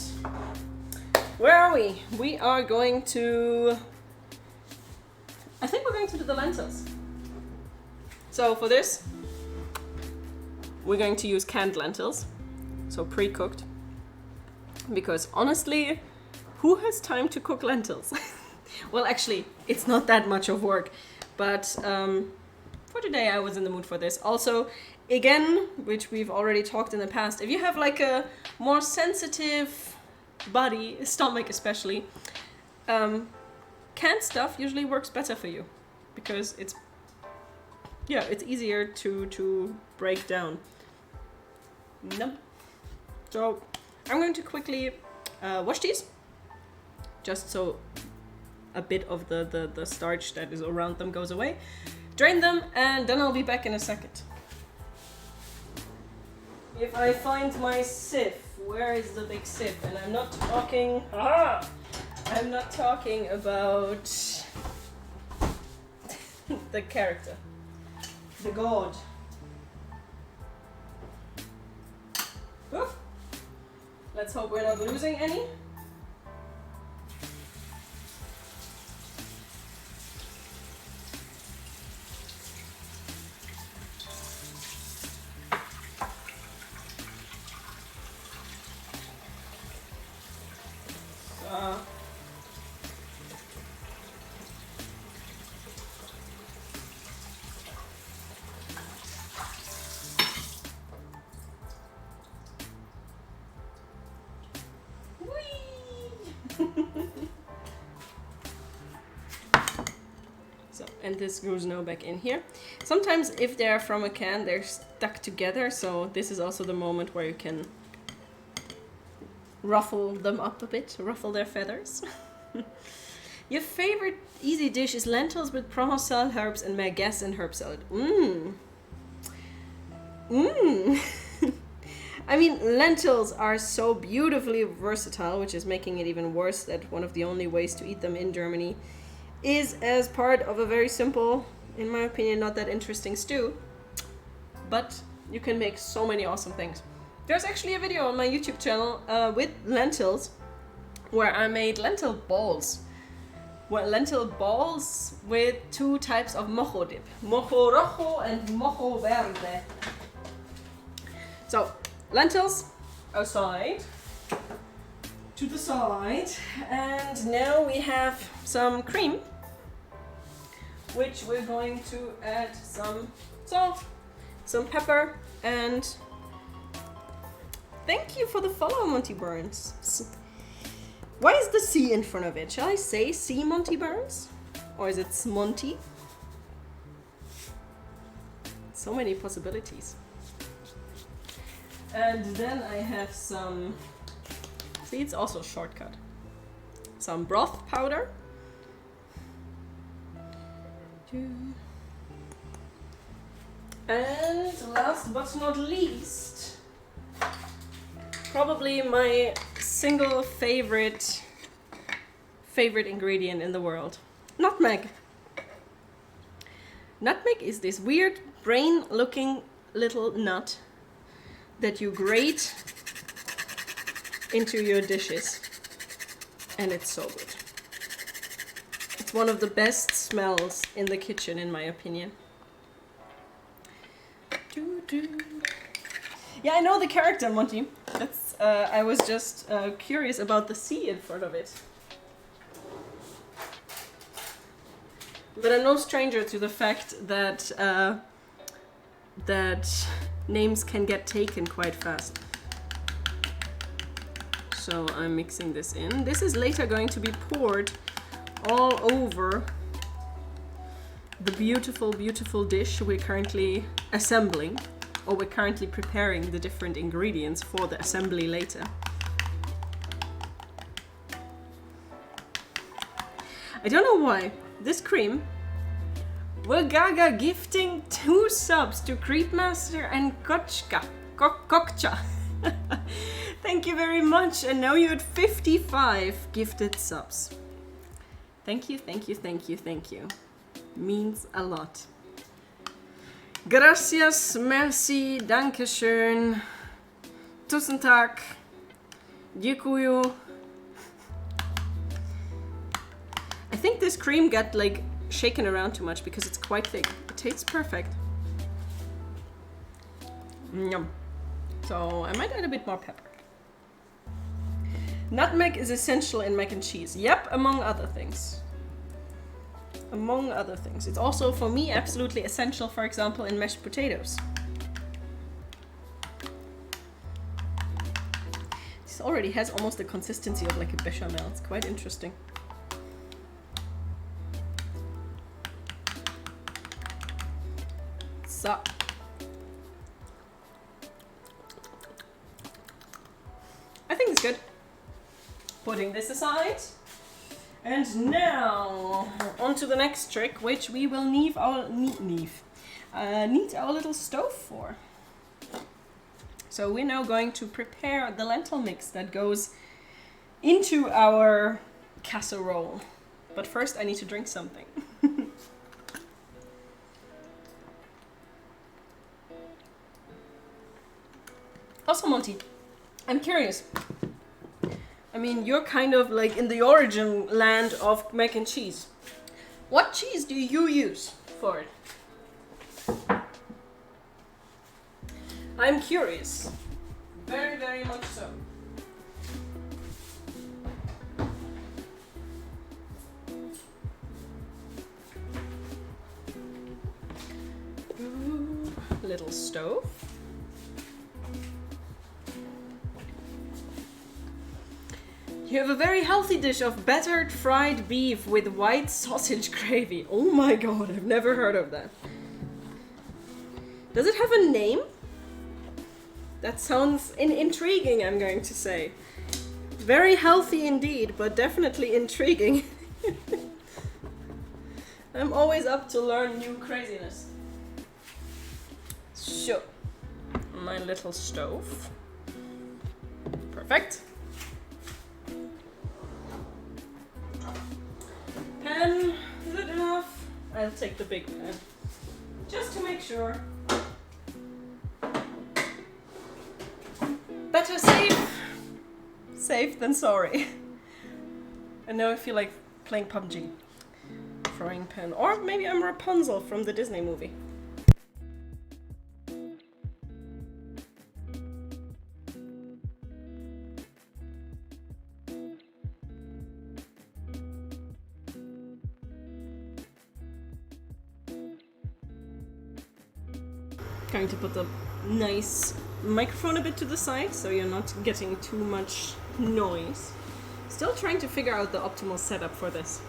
where are we? We are going to... I think we're going to do the lentils. So for this, we're going to use canned lentils, so pre-cooked. Because honestly, who has time to cook lentils? Well, actually, it's not that much of work, but for today I was in the mood for this. Also, again, which we've already talked in the past, if you have like a more sensitive body, stomach especially, canned stuff usually works better for you, because it's easier to break down. No. So I'm going to quickly wash these, just so a bit of the starch that is around them goes away. Drain them, and then I'll be back in a second. If I find my sieve, where is the big sieve? And I'm not talking... I'm not talking about the character, the god. Oof. Let's hope we're not losing any. And this goes now back in here. Sometimes if they're from a can, they're stuck together, so this is also the moment where you can ruffle them up a bit, ruffle their feathers. Your favorite easy dish is lentils with Provençal herbs and merguez and herb salad. I mean, lentils are so beautifully versatile, which is making it even worse that one of the only ways to eat them in Germany is as part of a very simple, in my opinion, not that interesting stew. But you can make so many awesome things. There's actually a video on my YouTube channel with lentils where I made lentil balls. Well, lentil balls with two types of mojo dip. Mojo rojo and mojo verde. So, lentils aside, to the side, and now we have some cream, which we're going to add some salt, some pepper, and thank you for the follow, Monty Burns. Why is the C in front of it? Shall I say C Monty Burns? Or is it Smonty? So many possibilities. And then I have some... See, it's also a shortcut. some broth powder. And last but not least, probably my single favorite ingredient in the world, nutmeg. Nutmeg is this weird brain-looking little nut that you grate into your dishes, and it's so good. It's one of the best smells in the kitchen, in my opinion. Yeah, I know the character, Monty. That's, I was just curious about the C in front of it. But I'm no stranger to the fact that that names can get taken quite fast. So I'm mixing this in. This is later going to be poured all over the beautiful, beautiful dish we're currently assembling, or we're currently preparing the different ingredients for the assembly later. I don't know why. This cream will Gaga gifting 2 subs to Creepmaster and Kokcha. Thank you very much, and now you're at 55 gifted subs. Thank you, thank you, thank you, thank you. Means a lot. Gracias, merci, dankeschön, tusen tak, dziękuję. I think this cream got like shaken around too much because it's quite thick. It tastes perfect. Yum. So I might add a bit more pepper. Nutmeg is essential in mac and cheese. Yep, among other things. Among other things. It's also, for me, absolutely essential, for example, in mashed potatoes. This already has almost the consistency of like a bechamel. It's quite interesting. So. I think it's good. Putting this aside. And now, on to the next trick, which we will need our little stove for. So we're now going to prepare the lentil mix that goes into our casserole. But first I need to drink something. Also, Monty, I'm curious. I mean, you're kind of like in the origin land of mac and cheese. What cheese do you use for it? I'm curious. Very, very much so. Little stove. You have a very healthy dish of battered fried beef with white sausage gravy. Oh my god, I've never heard of that. Does it have a name? That sounds intriguing, I'm going to say. Very healthy indeed, but definitely intriguing. I'm always up to learn new craziness. So, my little stove. Perfect. Pan, is it enough? I'll take the big pan, just to make sure. Better safe than sorry. And now I feel like playing PUBG. Frying pan, or maybe I'm Rapunzel from the Disney movie. Going to put the nice microphone a bit to the side so you're not getting too much noise. Still trying to figure out the optimal setup for this.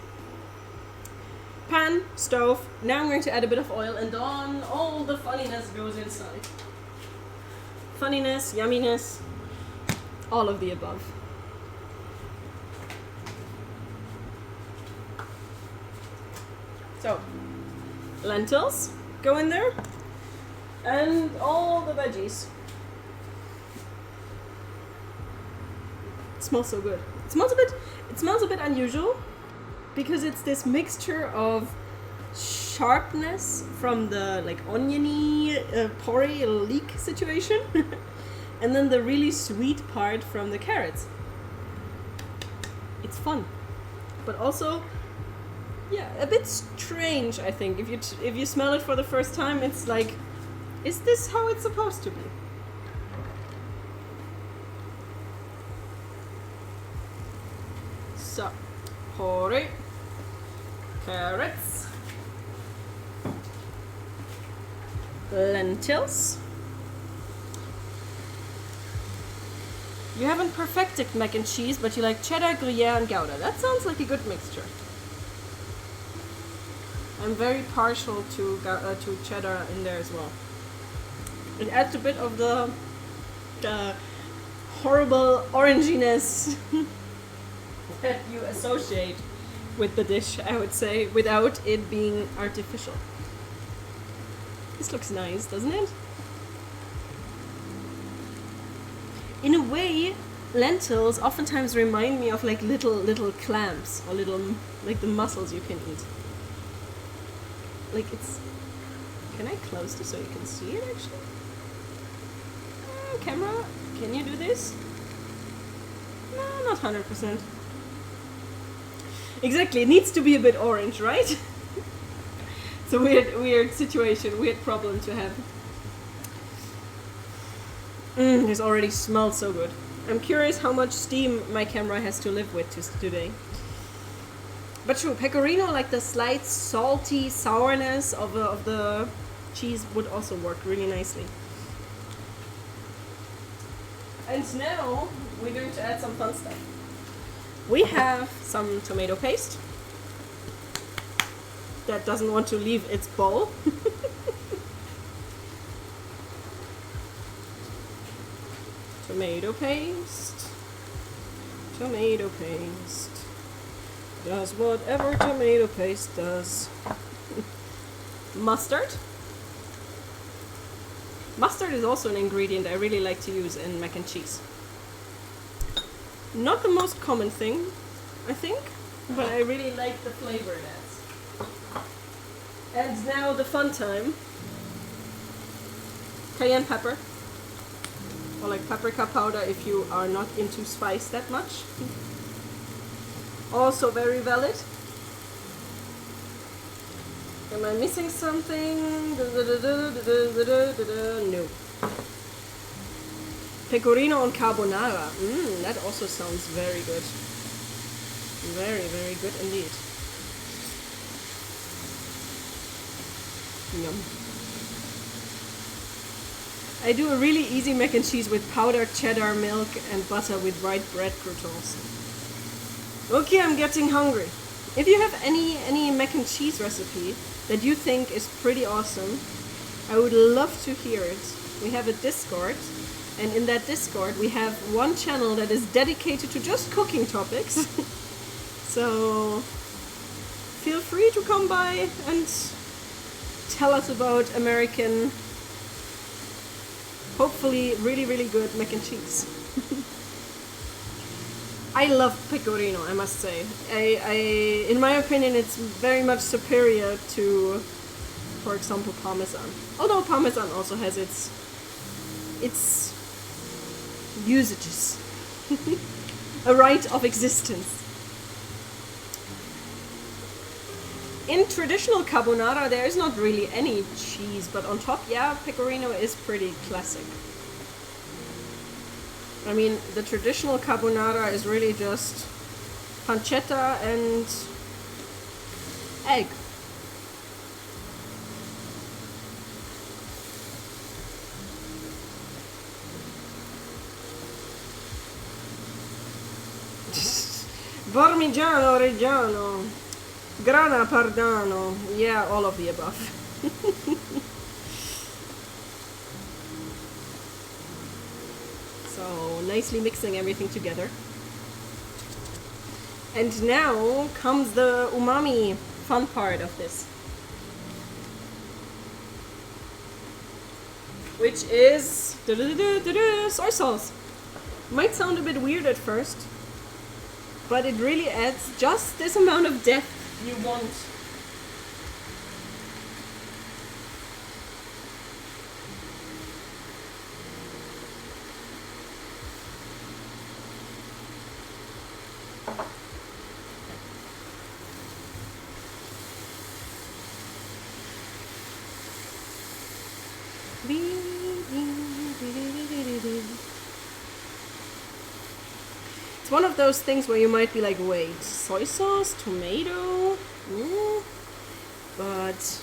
Pan, stove. Now I'm going to add a bit of oil, and then all the funniness goes inside. Funniness, yumminess, all of the above. So, lentils go in there, and all the veggies. It smells so good. It smells a bit unusual because it's this mixture of sharpness from the like oniony, porry leek situation, and then the really sweet part from the carrots. It's fun, but also, yeah, a bit strange. I think if you smell it for the first time, it's like, is this how it's supposed to be? So, porry, carrots, lentils. You haven't perfected mac and cheese, but you like cheddar, Gruyere, and Gouda. That sounds like a good mixture. I'm very partial to cheddar in there as well. It adds a bit of the horrible oranginess that you associate with the dish, I would say, without it being artificial. This looks nice, doesn't it? In a way, lentils oftentimes remind me of like little clams or little like the mussels you can eat. Like it's. Can I close this so you can see it actually? Camera, can you do this? No, not 100%. Exactly, it needs to be a bit orange, right? It's a weird situation, weird problem to have. This already smells so good. I'm curious how much steam my camera has to live with today. But true, pecorino, like the slight salty sourness of the cheese would also work really nicely. And now we're going to add some fun stuff. We have some tomato paste that doesn't want to leave its bowl. Tomato paste does whatever tomato paste does. Mustard is also an ingredient I really like to use in mac and cheese. Not the most common thing, I think, but I really like the flavor it adds. And now the fun time. Cayenne pepper. Or like paprika powder if you are not into spice that much. Also very valid. Am I missing something? No. Pecorino and carbonara. That also sounds very good. Very, very good indeed. Yum. I do a really easy mac and cheese with powdered cheddar, milk, and butter with white bread croutons. Okay, I'm getting hungry. If you have any mac and cheese recipe that you think is pretty awesome, I would love to hear it. We have a Discord, and in that Discord we have one channel that is dedicated to just cooking topics. So feel free to come by and tell us about American, hopefully really, really good mac and cheese. I love pecorino, I must say. In my opinion, it's very much superior to, for example, Parmesan. Although Parmesan also has its usages. A right of existence. In traditional carbonara, there is not really any cheese, but on top, yeah, pecorino is pretty classic. I mean, the traditional carbonara is really just pancetta and egg. Parmigiano Reggiano, Grana Padano, yeah, all of the above. So, nicely mixing everything together. And now comes the umami fun part of this. Which is soy sauce. Might sound a bit weird at first, but it really adds just this amount of depth you want. It's one of those things where you might be like, wait, soy sauce, tomato, but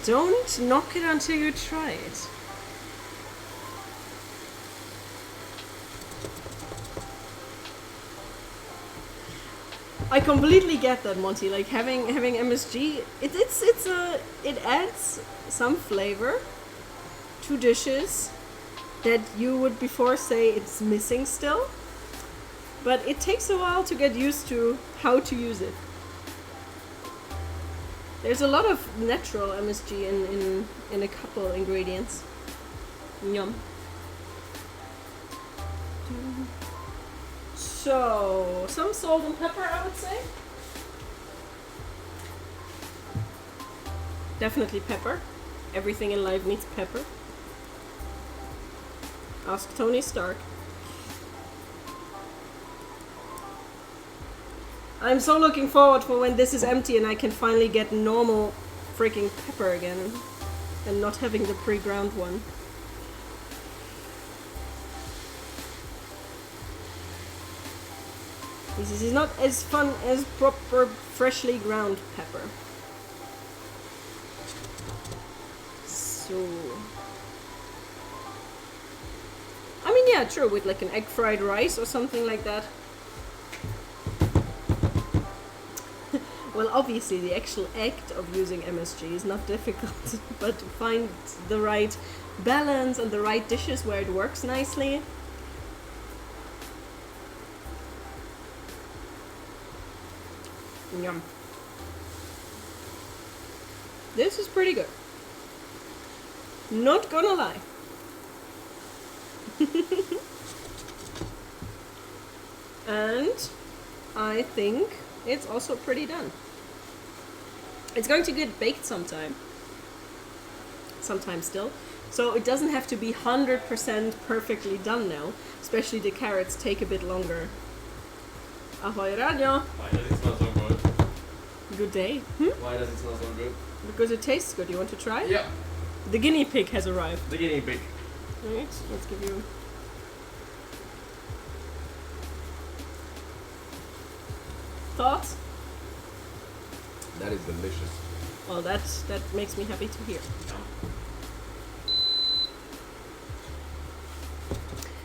don't knock it until you try it. I completely get that, Monty. Like having MSG, it adds some flavor to dishes that you would before say it's missing still. But it takes a while to get used to how to use it. There's a lot of natural MSG in a couple ingredients. Yum. So, some salt and pepper, I would say. Definitely pepper. Everything in life needs pepper. Ask Tony Stark. I'm so looking forward for when this is empty and I can finally get normal freaking pepper again and not having the pre-ground one. This is not as fun as proper freshly ground pepper. So, I mean, yeah, true, with like an egg fried rice or something like that. Well, obviously the actual act of using MSG is not difficult, but to find the right balance and the right dishes where it works nicely. Yum. This is pretty good. Not gonna lie. And I think it's also pretty done. It's going to get baked sometime still. So it doesn't have to be 100% perfectly done now. Especially the carrots take a bit longer. Ahoy Radio! Why does it smell so good? Good day. Why does it smell so good? Because it tastes good. You want to try? Yeah. The guinea pig has arrived. The guinea pig. Alright, let's give you... Thoughts? That is delicious. Well, that makes me happy to hear.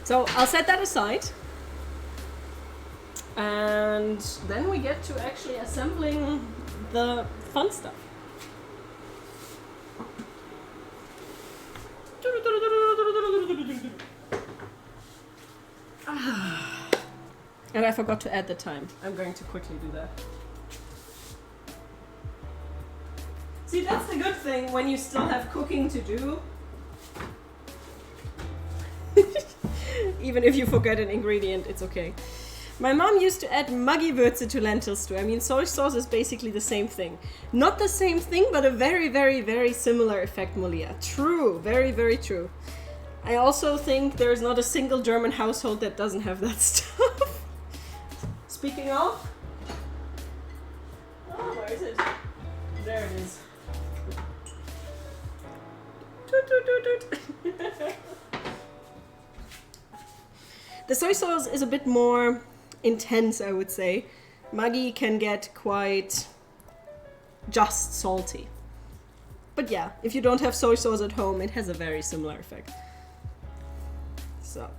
So I'll set that aside. And then we get to actually assembling the fun stuff. And I forgot to add the time. I'm going to quickly do that. See, that's the good thing when you still have cooking to do. Even if you forget an ingredient, it's okay. My mom used to add Maggi-Würze to lentil stew. I mean, soy sauce is basically the same thing. Not the same thing, but a very, very, very similar effect, Molia. True, very, very true. I also think there's not a single German household that doesn't have that stuff. Speaking of... Oh, where is it? There it is. Toot, toot, toot, toot. The soy sauce is a bit more intense, I would say. Maggi can get quite just salty. But yeah, if you don't have soy sauce at home, it has a very similar effect. So,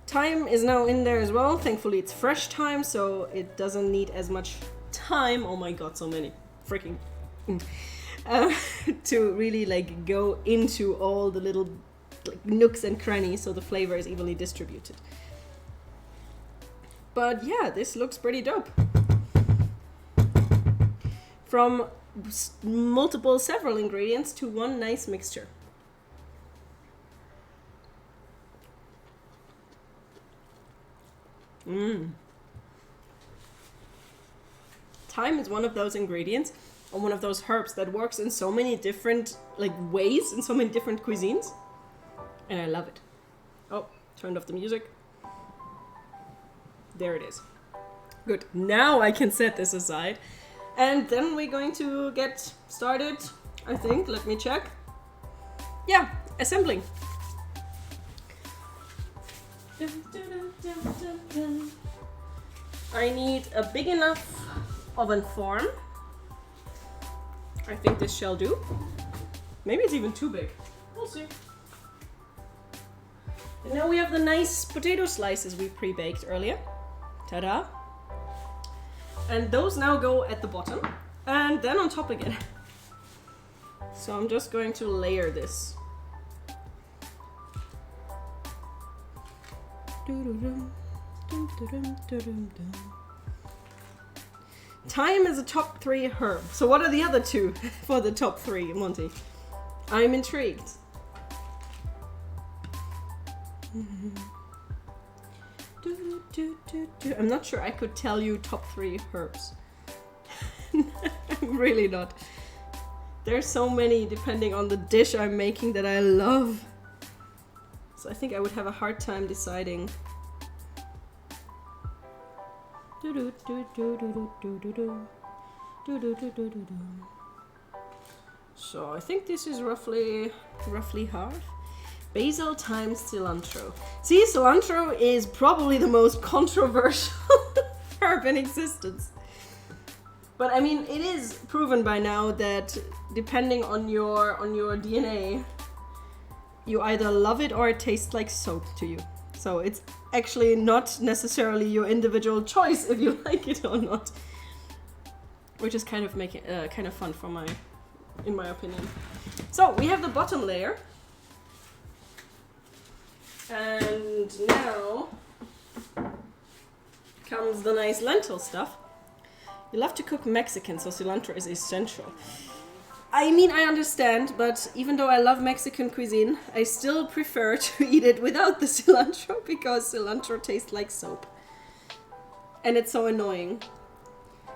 thyme is now in there as well. Thankfully it's fresh thyme, so it doesn't need as much time. Oh my god, so many freaking... to really like go into all the little like nooks and crannies so the flavor is evenly distributed. But yeah, this looks pretty dope. From several ingredients to one nice mixture. Thyme is one of those ingredients, or one of those herbs that works in so many different ways, in so many different cuisines. And I love it. Oh, turned off the music. There it is. Good. Now I can set this aside. And then we're going to get started, I think. Let me check. Yeah, assembling. I need a big enough oven form. I think this shall do. Maybe it's even too big. We'll see. And now we have the nice potato slices we pre-baked earlier. Ta-da! And those now go at the bottom and then on top again. So I'm just going to layer this. Thyme is a top 3 herb. So what are the other 2 for the top 3, Monty? I'm intrigued. I'm not sure I could tell you top 3 herbs. I'm really not. There's so many depending on the dish I'm making that I love. So I think I would have a hard time deciding. So I think this is roughly half. Basil, thyme, cilantro. See, cilantro is probably the most controversial herb in existence. But I mean, it is proven by now that depending on your DNA, you either love it or it tastes like soap to you. So it's actually not necessarily your individual choice if you like it or not, which is kind of making kind of fun in my opinion. So we have the bottom layer. And now comes the nice lentil stuff. You love to cook Mexican, so cilantro is essential. I mean, I understand, but even though I love Mexican cuisine, I still prefer to eat it without the cilantro because cilantro tastes like soap. And it's so annoying.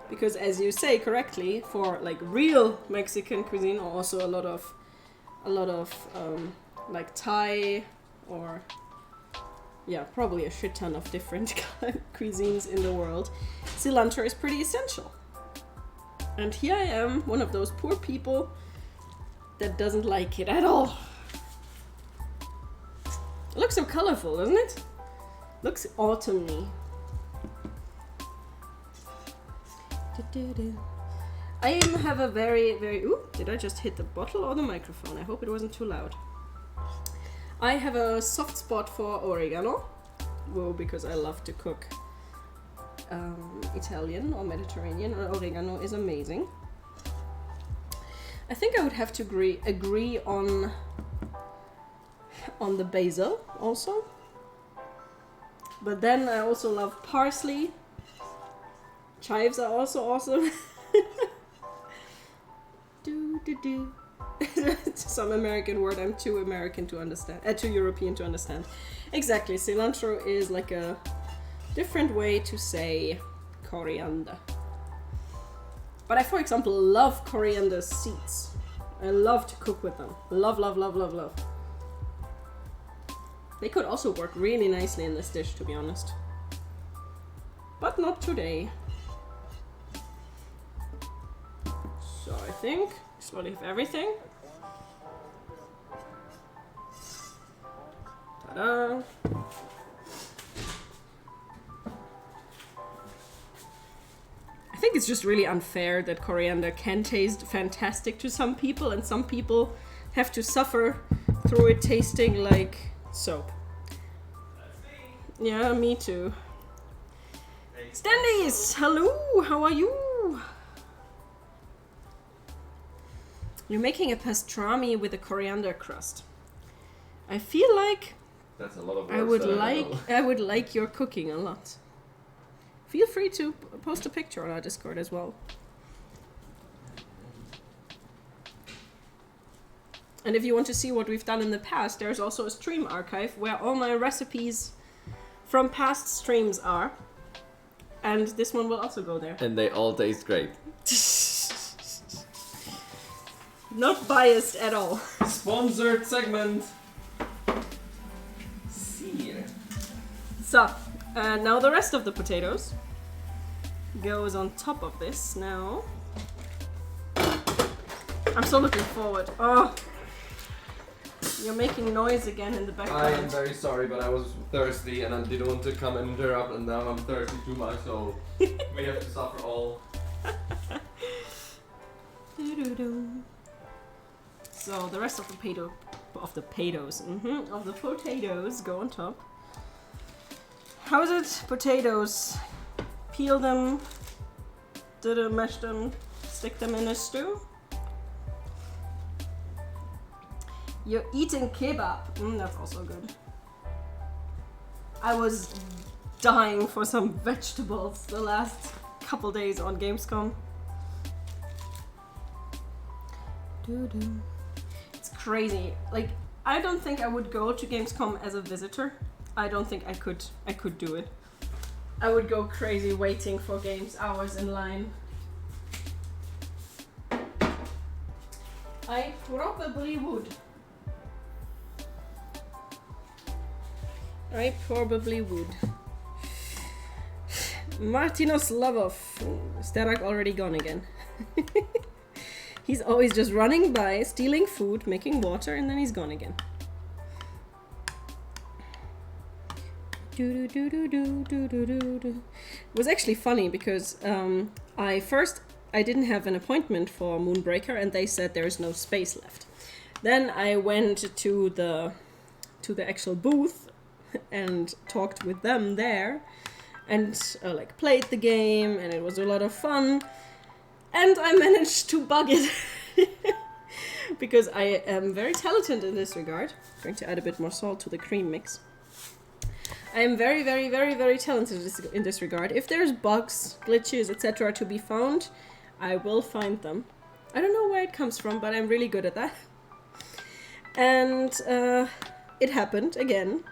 Because as you say correctly, for real Mexican cuisine, or also a lot of Thai or probably a shit ton of different cuisines in the world, cilantro is pretty essential. And here I am, one of those poor people that doesn't like it at all. It looks so colorful, doesn't it? Looks autumny. I have a very, ooh, did I just hit the bottle or the microphone? I hope it wasn't too loud. I have a soft spot for oregano, well, because I love to cook Italian or Mediterranean, and oregano is amazing. I think I would have to agree on the basil also. But then I also love parsley. Chives are also awesome. Some American word I'm too American to understand, too European to understand. Exactly, cilantro is like a different way to say coriander. But I, for example, love coriander seeds. I love to cook with them. Love, love, love, love, love. They could also work really nicely in this dish, to be honest. But not today. So I think slowly have everything. Ta-da! I think it's just really unfair that coriander can taste fantastic to some people and some people have to suffer through it tasting like soap. Yeah, me too. Standys, hello, how are you? You're making a pastrami with a coriander crust. I feel like That's a lot of words. I would like your cooking a lot. feel free to post a picture on our Discord as well. And if you want to see what we've done in the past, there's also a stream archive where all my recipes from past streams are. And this one will also go there. And they all taste great. Not biased at all. Sponsored segment. See. So, now the rest of the potatoes goes on top of this now. I'm so looking forward. Oh, you're making noise again in the I background. am very sorry, but I was thirsty and I didn't want to come and interrupt, and now I'm thirsty too much, so we have to suffer all. So the rest of the potatoes go on top. How is it? Potatoes. Peel them, mash them, stick them in a stew. You're eating kebab. That's also good. I was dying for some vegetables the last couple days on Gamescom. It's crazy. Like, I don't think I would go to Gamescom as a visitor. I don't think I could do it. I would go crazy waiting for games, hours in line. I probably would. Martinos Lavov. Sterak already gone again. He's always just running by, stealing food, making water, and then he's gone again. It was actually funny because I didn't have an appointment for Moonbreaker, and they said there is no space left. Then I went to the actual booth and talked with them there, and like played the game, and it was a lot of fun. And I managed to bug it because I am very talented in this regard. I'm going to add a bit more salt to the cream mix. I am very, very, very, very talented in this regard. If there's bugs, glitches, etc. to be found, I will find them. I don't know where it comes from, but I'm really good at that. And it happened again.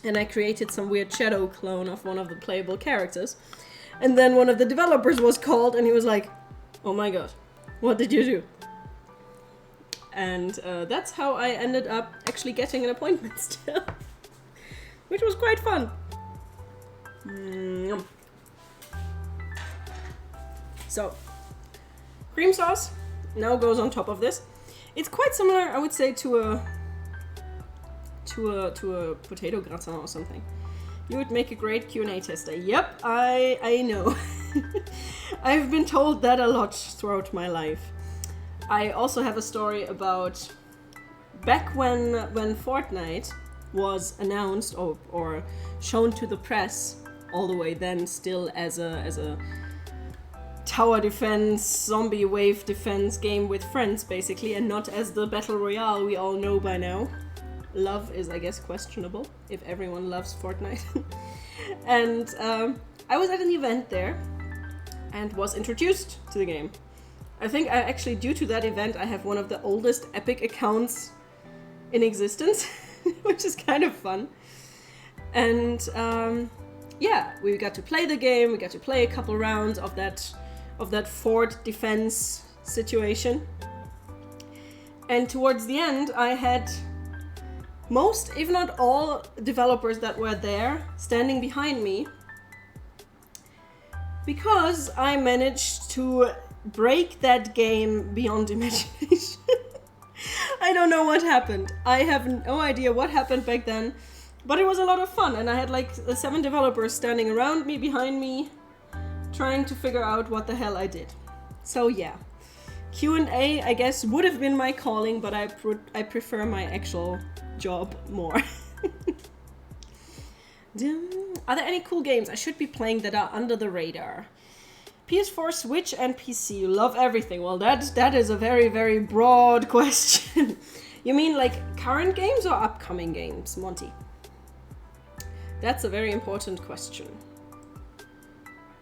And I created some weird shadow clone of one of the playable characters. And then one of the developers was called and he was like, oh my god, what did you do? And that's how I ended up actually getting an appointment still. Which was quite fun. So, cream sauce now goes on top of this. It's quite similar, I would say, to a potato gratin or something. You would make a great Q&A tester. Yep, I know. I've been told that a lot throughout my life. I also have a story about back when Fortnite was announced or shown to the press, all the way then still as a tower defense, zombie wave defense game with friends basically, and not as the battle royale we all know by now. Love is, I guess, questionable if everyone loves Fortnite. And I was at an event there and was introduced to the game. I think actually due to that event I have one of the oldest Epic accounts in existence, which is kind of fun. And yeah, we got to play the game, we got to play a couple rounds of that fort defense situation. And towards the end I had most, if not all, developers that were there standing behind me because I managed to break that game beyond imagination. I don't know what happened. I have no idea what happened back then, but it was a lot of fun, and I had like 7 developers standing around me, behind me, trying to figure out what the hell I did. So yeah, Q&A I guess would have been my calling, but I prefer my actual job more. Are there any cool games I should be playing that are under the radar? PS4, Switch, and PC. You love everything. Well, that is a very, very broad question. You mean like current games or upcoming games, Monty? That's a very important question.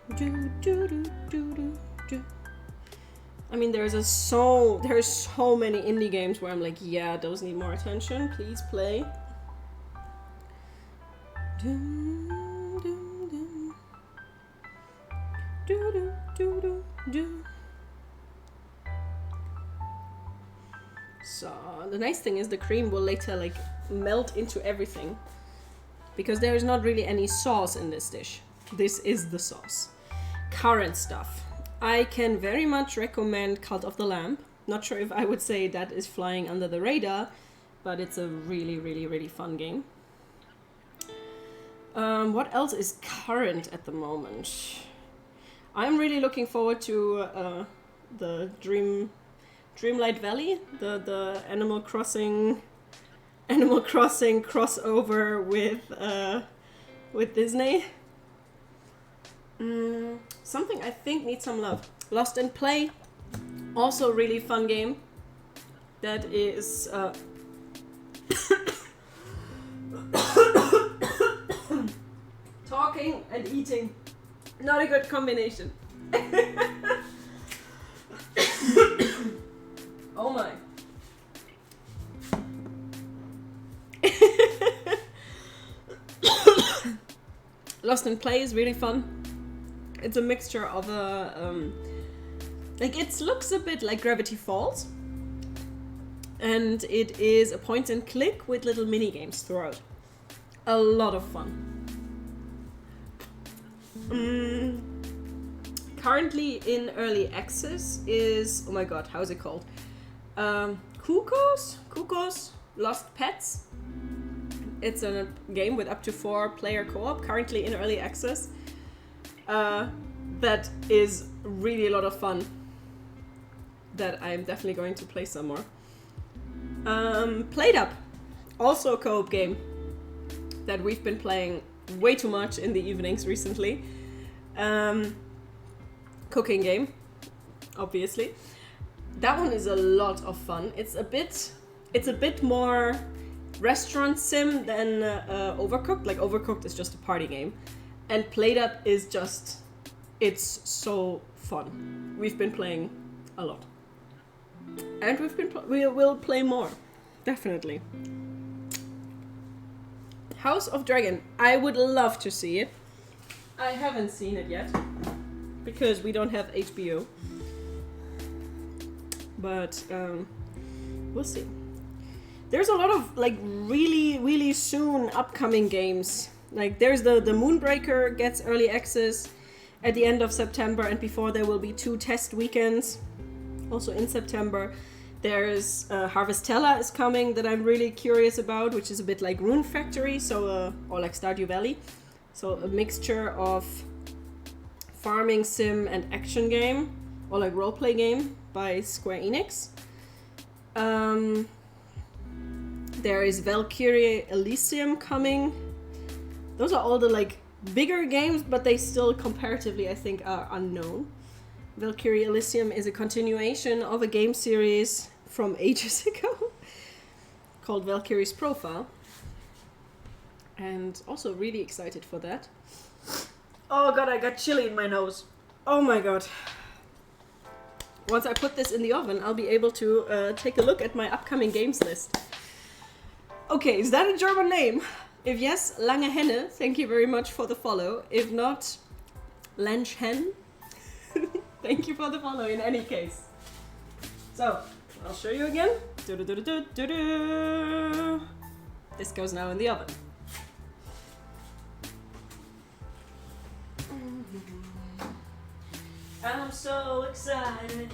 Do, do, do, do, do, do. I mean, there's so many indie games where I'm like, yeah, those need more attention. Please play. Dum, dum, dum. Do, do, do, do, do. So the nice thing is the cream will later like melt into everything, because there is not really any sauce in this dish. This is the sauce. Current stuff. I can very much recommend Cult of the Lamb. Not sure if I would say that is flying under the radar, but it's a really, really, really fun game. What else is current at the moment? I'm really looking forward to the Dreamlight Valley, the Animal Crossing crossover with Disney. Something I think needs some love. Lost in Play, also really fun game. That is talking and eating, not a good combination. Oh my. Lost in Play is really fun. It's a mixture of like it looks a bit like Gravity Falls, and it is a point and click with little mini games throughout. A lot of fun. Currently in early access is, oh my god, how is it called? Kukos Lost Pets. It's a game with up to 4-player co-op, currently in early access. That is really a lot of fun. That I'm definitely going to play some more. Played Up, also a co-op game that we've been playing way too much in the evenings recently. Cooking game, obviously. That one is a lot of fun. It's a bit more restaurant sim than Overcooked. Like Overcooked is just a party game, and Played Up is just, it's so fun. We've been playing a lot, and we will play more, definitely. House of Dragon. I would love to see it. I haven't seen it yet because we don't have HBO. But we'll see. There's a lot of like really, really soon upcoming games. Like there's the Moonbreaker gets early access at the end of September, and before there will be 2 test weekends also in September. There's Harvestella is coming that I'm really curious about, which is a bit like Rune Factory, so or like Stardew Valley. So a mixture of farming sim and action game, or like roleplay game by Square Enix. There is Valkyrie Elysium coming. Those are all the like bigger games, but they still comparatively, I think, are unknown. Valkyrie Elysium is a continuation of a game series from ages ago called Valkyrie's Profile. And also really excited for that. Oh god, I got chili in my nose. Oh my god. Once I put this in the oven, I'll be able to take a look at my upcoming games list. Okay, is that a German name? If yes, Lange Henne, thank you very much for the follow. If not, Lange Hen, thank you for the follow in any case. So, I'll show you again. This goes now in the oven. I'm so excited,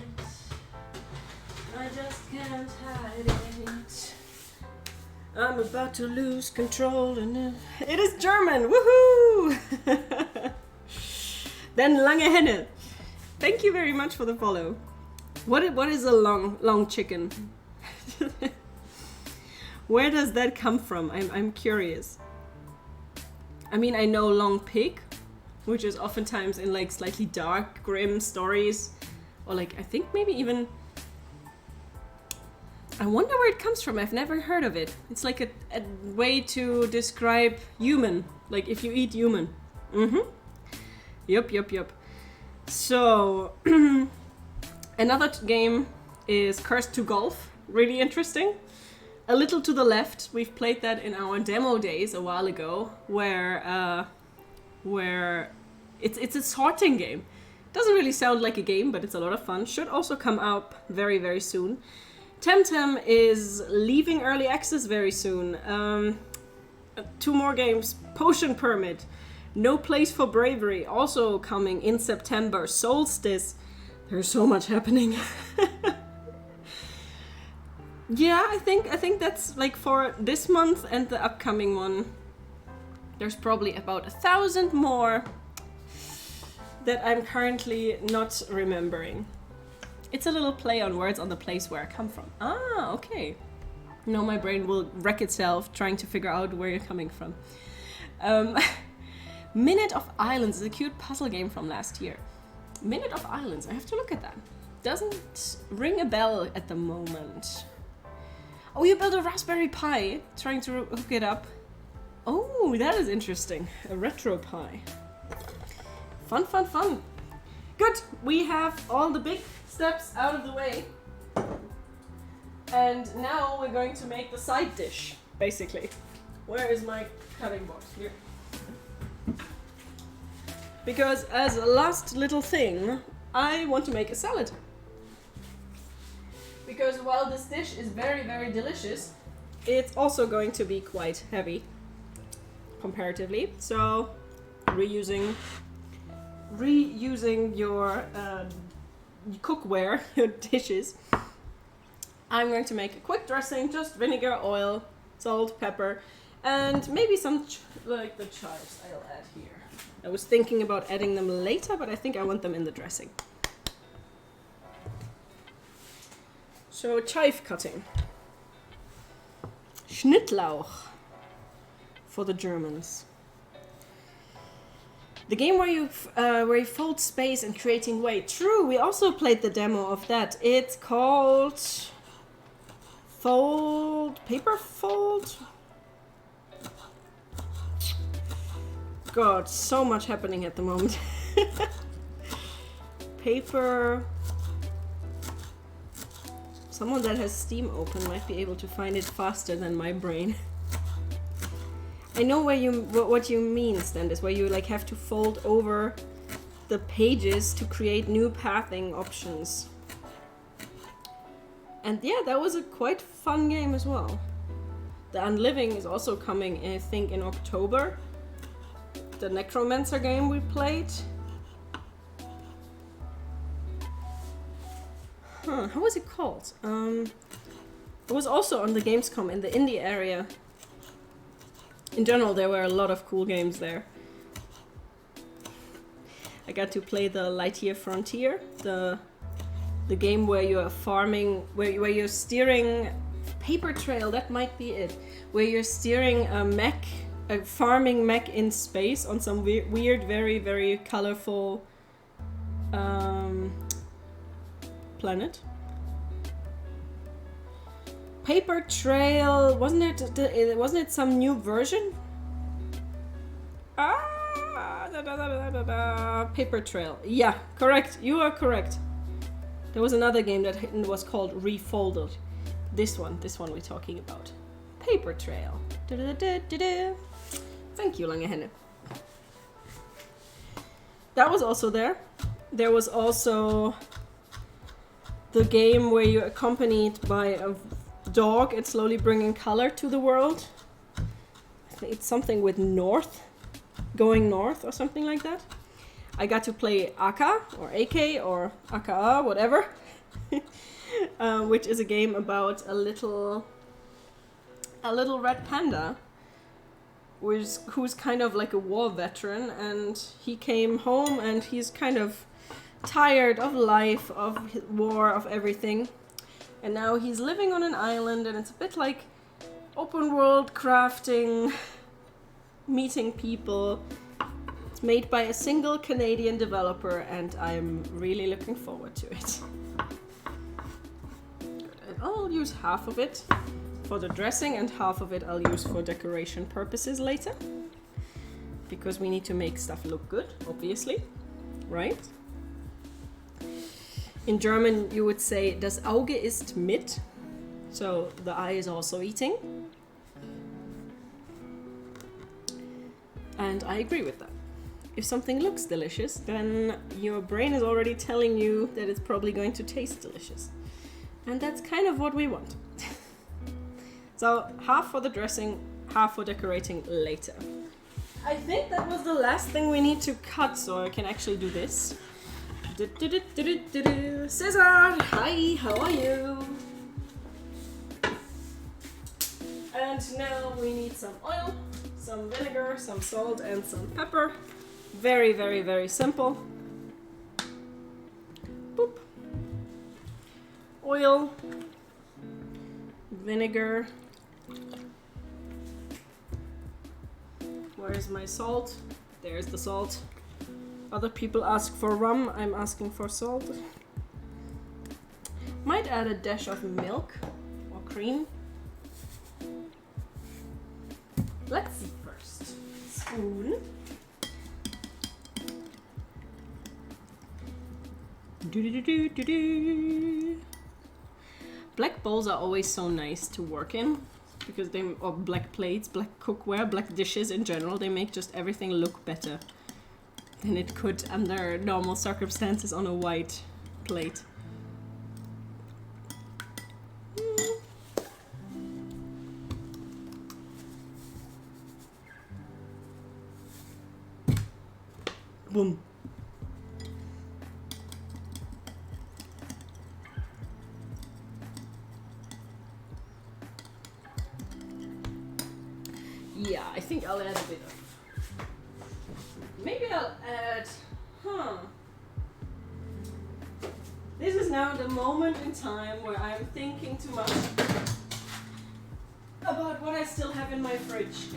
I just can't hide it. I'm about to lose control and it is German, woohoo! Then Lange Henne, thank you very much for the follow. What is a long chicken? Where does that come from? I'm curious. I mean, I know long pig, which is oftentimes in like slightly dark, grim stories, or like I think maybe even, I wonder where it comes from. I've never heard of it. It's like a way to describe human, like if you eat human. Yup. So, another game is Cursed to Golf. Really interesting. A little to the left, we've played that in our demo days a while ago, where it's a sorting game. Doesn't really sound like a game, but it's a lot of fun. Should also come out very, very soon. Temtem is leaving early access very soon. 2 more games. Potion Permit. No Place for Bravery, also coming in September. Solstice. There's so much happening. Yeah, I think that's like for this month and the upcoming one. There's probably about 1,000 more that I'm currently not remembering. It's a little play on words on the place where I come from. Ah, okay. No, my brain will wreck itself trying to figure out where you're coming from. Minute of Islands is a cute puzzle game from last year. Minute of Islands, I have to look at that. Doesn't ring a bell at the moment. Oh, you built a Raspberry Pi, trying to hook it up. Oh, that is interesting. A retro Pi. Fun, fun, fun. Good, we have all the big steps out of the way. And now we're going to make the side dish, basically. Where is my cutting board? Here. Because as a last little thing, I want to make a salad. Because while this dish is very, very delicious, it's also going to be quite heavy, comparatively. So, reusing your cookware, your dishes. I'm going to make a quick dressing, just vinegar, oil, salt, pepper, and maybe some like the chives I'll add here. I was thinking about adding them later, but I think I want them in the dressing. So chive cutting. Schnittlauch for the Germans. The game where you fold space and creating weight. True, we also played the demo of that. It's called Paper Fold? God, so much happening at the moment. Paper... Someone that has Steam open might be able to find it faster than my brain. I know what you mean, Standis, where you like have to fold over the pages to create new pathing options. And yeah, that was a quite fun game as well. The Unliving is also coming, I think, in October. The Necromancer game we played. Huh, how was it called? It was also on the Gamescom in the indie area. In general, there were a lot of cool games there. I got to play the Lightyear Frontier, the game where you are farming, where you're steering Paper Trail. That might be it. Where you're steering a farming mech in space on some weird, very, very colorful planet. Paper Trail, wasn't it some new version? Paper Trail. Yeah, correct. You are correct. There was another game that was called Refolded. This one we're talking about. Paper Trail. Thank you, Lange Henne. That was also there. There was also the game where you're accompanied by a dog and slowly bringing color to the world. I think it's something with north, going north or something like that. I got to play Aka or AK or Aka, whatever, which is a game about a little red panda who's kind of like a war veteran, and he came home and he's kind of tired of life, of war, of everything. And now he's living on an island, and it's a bit like open world crafting, meeting people. It's made by a single Canadian developer, and I'm really looking forward to it. And I'll use half of it for the dressing, and half of it I'll use for decoration purposes later. Because we need to make stuff look good, obviously, right? In German, you would say, das Auge ist mit. So the eye is also eating. And I agree with that. If something looks delicious, then your brain is already telling you that it's probably going to taste delicious. And that's kind of what we want. So half for the dressing, half for decorating later. I think that was the last thing we need to cut, so I can actually do this. Cesar, hi, how are you? And now we need some oil, some vinegar, some salt, and some pepper. Very, very, very simple. Boop. Oil, vinegar. Where's my salt? There's the salt. Other people ask for rum, I'm asking for salt. Might add a dash of milk or cream. Let's see first. Spoon. Black bowls are always so nice to work in because or black plates, black cookware, black dishes in general, they make just everything look better than it could under normal circumstances on a white plate. Boom. Yeah, I think I'll add a bit of. Maybe I'll add. This is now the moment in time where I'm thinking too much about what I still have in my fridge.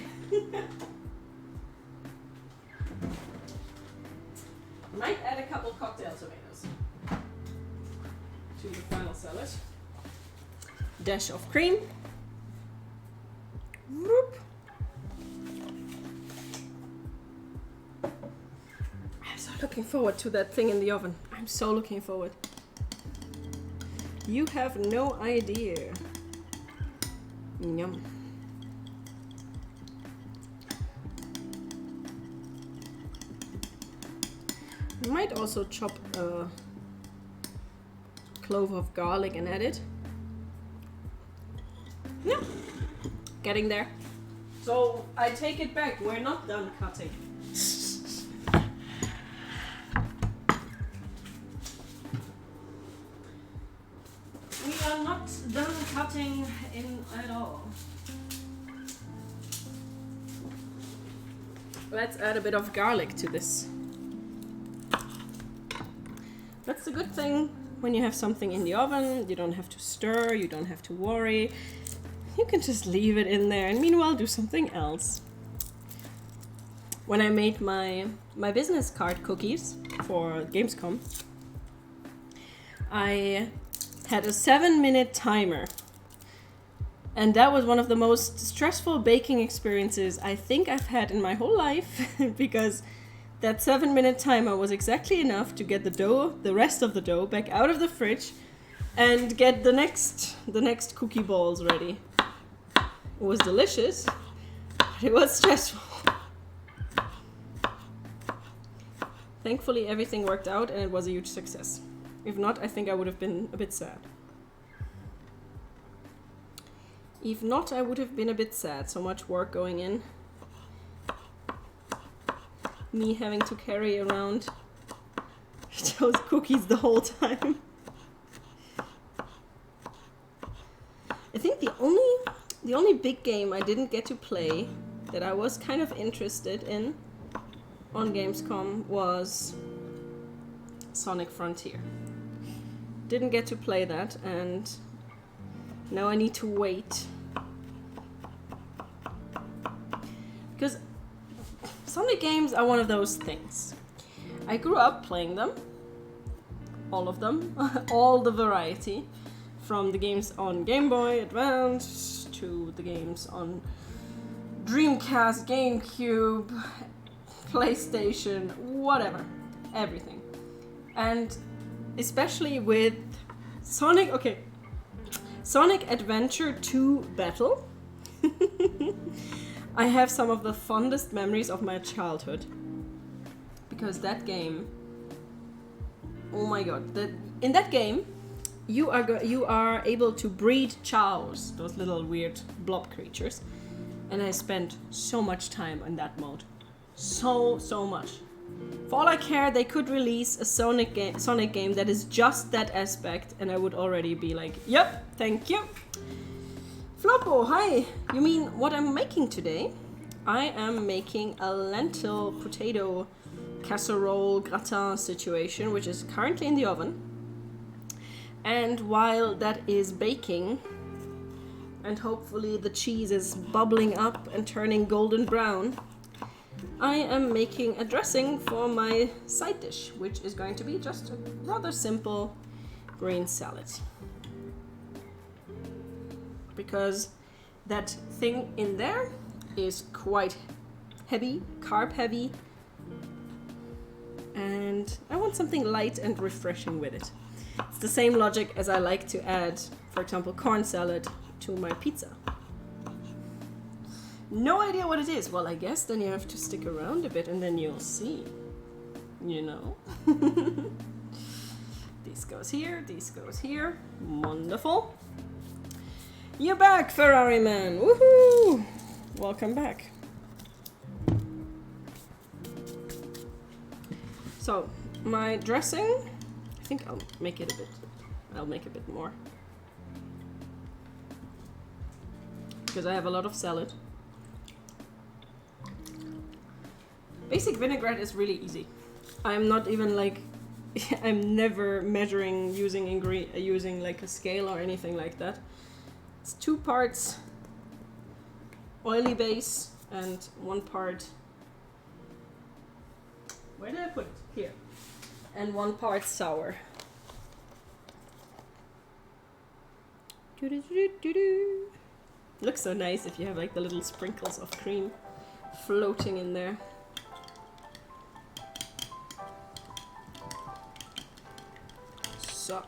Might add a couple cocktail tomatoes to the final salad. Dash of cream. Whoop. I'm so looking forward to that thing in the oven. I'm so looking forward. You have no idea. Yum. Might also chop a clove of garlic and add it. Yeah, getting there. So I take it back, we're not done cutting. We are not done cutting at all. Let's add a bit of garlic to this. That's the good thing when you have something in the oven. You don't have to stir, you don't have to worry. You can just leave it in there and meanwhile do something else. When I made my business card cookies for Gamescom, I had a 7-minute timer. And that was one of the most stressful baking experiences I think I've had in my whole life because that 7-minute timer was exactly enough to get the rest of the dough back out of the fridge and get the next cookie balls ready. It was delicious, but it was stressful. Thankfully, everything worked out and it was a huge success. If not, I think I would have been a bit sad. So much work going in. Me having to carry around those cookies the whole time. I think the only big game I didn't get to play that I was kind of interested in on Gamescom was Sonic Frontier. Didn't get to play that, and now I need to wait. Because Sonic games are one of those things. I grew up playing them. All of them. All the variety. From the games on Game Boy Advance to the games on Dreamcast, GameCube, PlayStation, whatever. Everything. And especially with Sonic. Okay, Sonic Adventure 2 Battle. I have some of the fondest memories of my childhood because that game. Oh my god! In that game, you are able to breed chows, those little weird blob creatures, and I spent so much time in that mode, so much. For all I care, they could release a Sonic game that is just that aspect, and I would already be like, yep, thank you. Floppo, hi. You mean what I'm making today? I am making a lentil potato casserole gratin situation, which is currently in the oven. And while that is baking, and hopefully the cheese is bubbling up and turning golden brown, I am making a dressing for my side dish, which is going to be just a rather simple green salad. Because that thing in there is quite heavy, carb heavy, and I want something light and refreshing with it. It's the same logic as I like to add, for example, corn salad to my pizza. No idea what it is. Well, I guess then you have to stick around a bit and then you'll see. You know? This goes here, this goes here. Wonderful. You're back, Ferrari man. Woohoo! Welcome back. So, my dressing, I think I'll make it a bit more. Because I have a lot of salad. Basic vinaigrette is really easy. I'm not even like, I'm never measuring using like a scale or anything like that. It's 2 parts oily base and 1 part, where did I put it? Here. And 1 part sour. Looks so nice if you have like the little sprinkles of cream floating in there. So,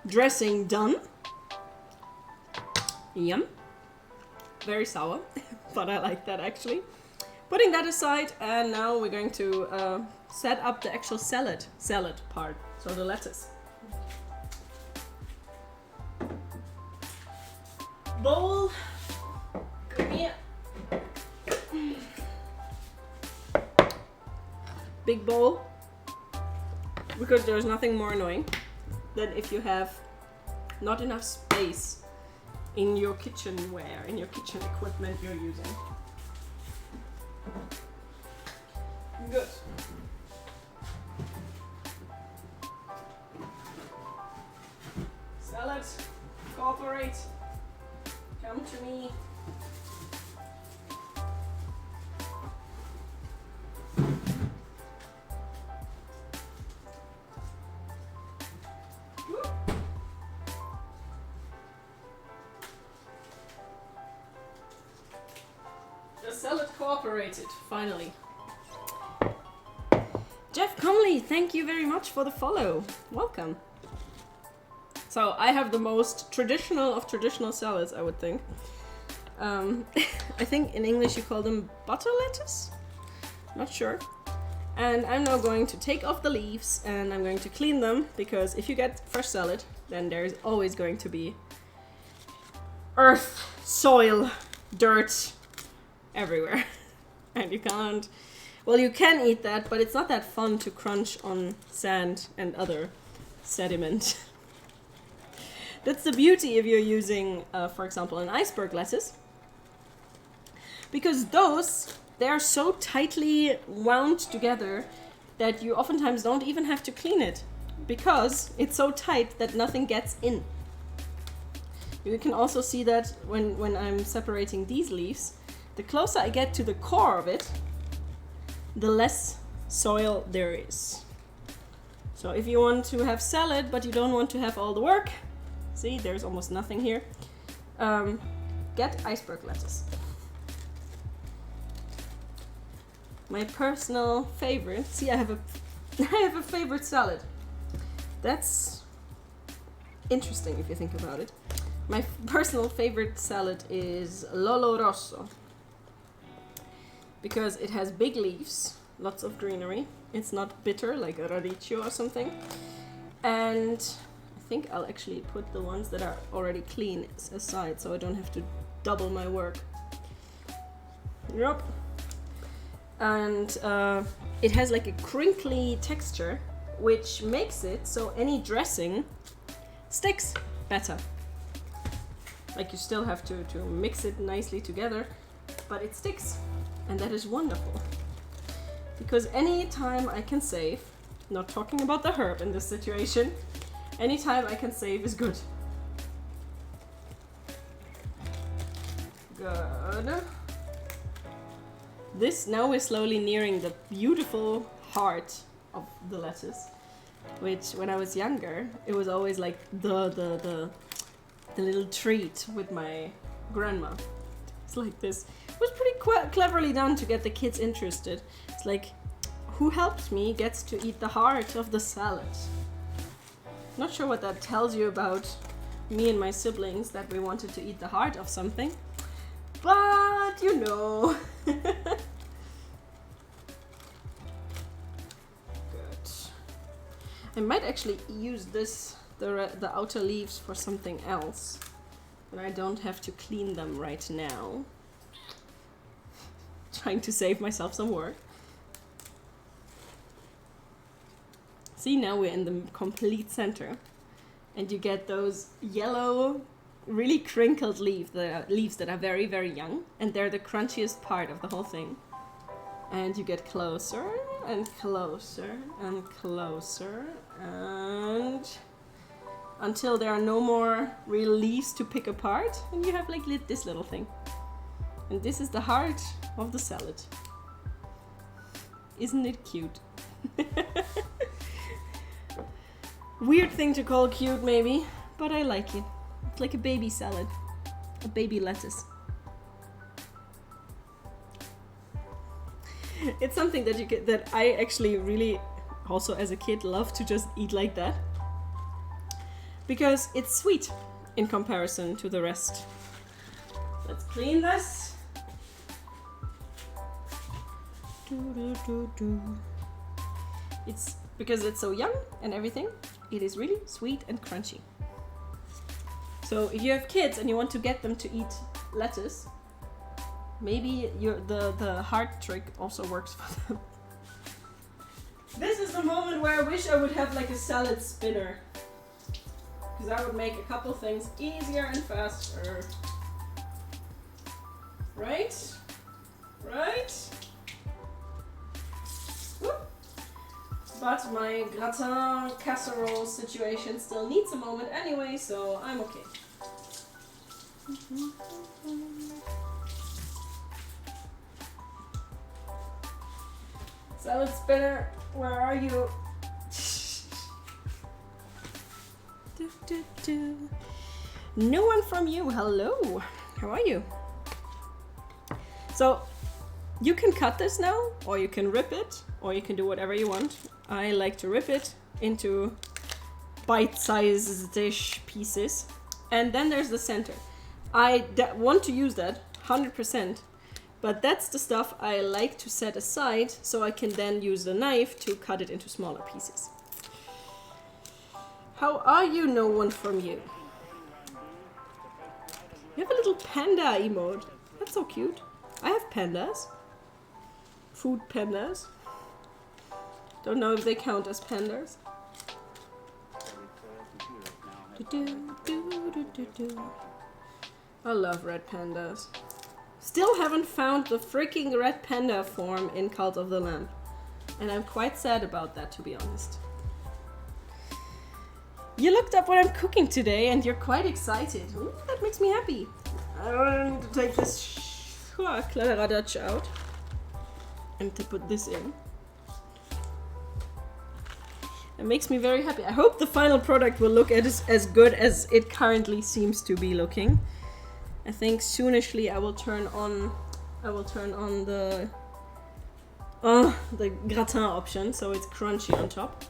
dressing done. Yum. Very sour, but I like that actually. Putting that aside, and now we're going to set up the actual salad part, so the lettuce. Bowl, come here. Big bowl, because there's nothing more annoying than if you have not enough space in your kitchenware, in your kitchen equipment you're using. Good. Salad, cooperate. Come to me. The salad cooperated, finally. Jeff Comley, thank you very much for the follow. Welcome. So I have the most traditional of traditional salads, I would think. I think in English you call them butter lettuce? Not sure. And I'm now going to take off the leaves and I'm going to clean them, because if you get fresh salad, then there's always going to be earth, soil, dirt everywhere. And you can't... Well, you can eat that, but it's not that fun to crunch on sand and other sediment. That's the beauty if you're using, for example, an iceberg lettuce. Because those, they're so tightly wound together that you oftentimes don't even have to clean it, because it's so tight that nothing gets in. You can also see that when I'm separating these leaves, the closer I get to the core of it, the less soil there is. So if you want to have salad, but you don't want to have all the work, see, there's almost nothing here, get iceberg lettuce. My personal favorite, see, I have a I have a favorite salad. That's interesting if you think about it. My personal favorite salad is Lolo Rosso. Because it has big leaves, lots of greenery. It's not bitter like a radicchio or something. And I think I'll actually put the ones that are already clean aside so I don't have to double my work. Yep. And it has like a crinkly texture, which makes it so any dressing sticks better. Like you still have to mix it nicely together, but it sticks. And that is wonderful. Because any time I can save, not talking about the herb in this situation, any time I can save is good. Good. This, now we're slowly nearing the beautiful heart of the lettuce, which when I was younger, it was always like the little treat with my grandma. It's like this. It was pretty cleverly done to get the kids interested. It's like, who helps me gets to eat the heart of the salad. Not sure what that tells you about me and my siblings, that we wanted to eat the heart of something. But you know. Good. I might actually use this, the outer leaves, for something else. But I don't have to clean them right now. Trying to save myself some work. See, now we're in the complete center. And you get those yellow, really crinkled leaves that are very, very young. And they're the crunchiest part of the whole thing. And you get closer and closer and closer. And until there are no more real leaves to pick apart. And you have like this little thing. And this is the heart of the salad. Isn't it cute? Weird thing to call cute maybe, but I like it. It's like a baby salad, a baby lettuce. It's something that that I actually really also as a kid love to just eat like that. Because it's sweet in comparison to the rest. Let's clean this. It's because it's so young and everything, it is really sweet and crunchy. So if you have kids and you want to get them to eat lettuce, maybe the heart trick also works for them. This is the moment where I wish I would have like a salad spinner. Because that would make a couple things easier and faster. Right? Right? Whoop. But my gratin casserole situation still needs a moment anyway, so I'm okay. Salad spinner, where are you? No one from you. Hello. How are you? So you can cut this now, or you can rip it, or you can do whatever you want. I like to rip it into bite-sized-ish pieces. And then there's the center. I want to use that 100%, but that's the stuff I like to set aside so I can then use the knife to cut it into smaller pieces. How are you, no one from you? You have a little panda emote. That's so cute. I have pandas. Food pandas. Don't know if they count as pandas. I love red pandas. Still haven't found the freaking red panda form in Cult of the Lamb. And I'm quite sad about that, to be honest. You looked up what I'm cooking today and you're quite excited. Ooh, that makes me happy. I need to take this Kladderadatsch out and to put this in. It makes me very happy. I hope the final product will look as good as it currently seems to be looking. I think soonishly I will turn on the the gratin option, so it's crunchy on top.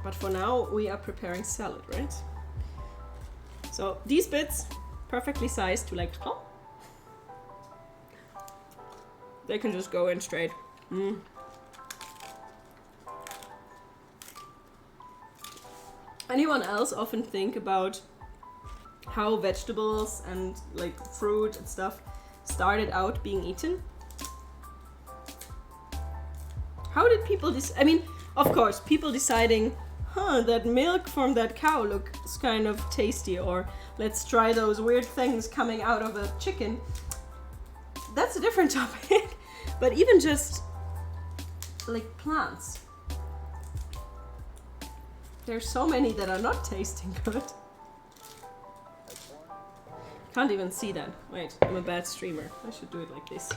But for now, we are preparing salad, right? So these bits, perfectly sized to like, they can just go in straight. Anyone else often think about how vegetables and like fruit and stuff started out being eaten? How did people I mean, of course, people deciding, that milk from that cow looks kind of tasty, or let's try those weird things coming out of a chicken. That's a different topic. But even just like plants. There's so many that are not tasting good. Can't even see that. Wait, I'm a bad streamer. I should do it like this.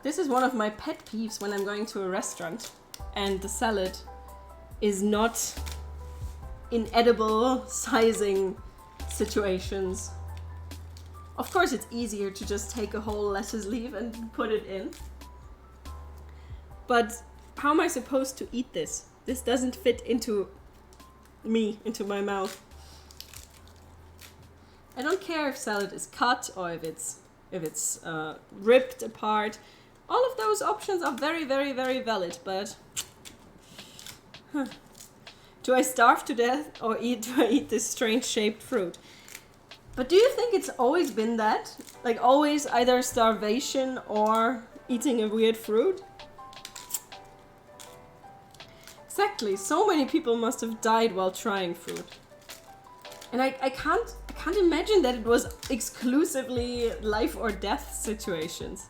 This is one of my pet peeves when I'm going to a restaurant and the salad is not in edible sizing situations. Of course, it's easier to just take a whole lettuce leaf and put it in. But how am I supposed to eat this? This doesn't fit into me, into my mouth. I don't care if salad is cut or if it's ripped apart. All of those options are very, very, very valid, but do I starve to death or do I eat this strange shaped fruit? But do you think it's always been that? Like always either starvation or eating a weird fruit? Exactly, so many people must have died while trying fruit. And I can't imagine that it was exclusively life or death situations.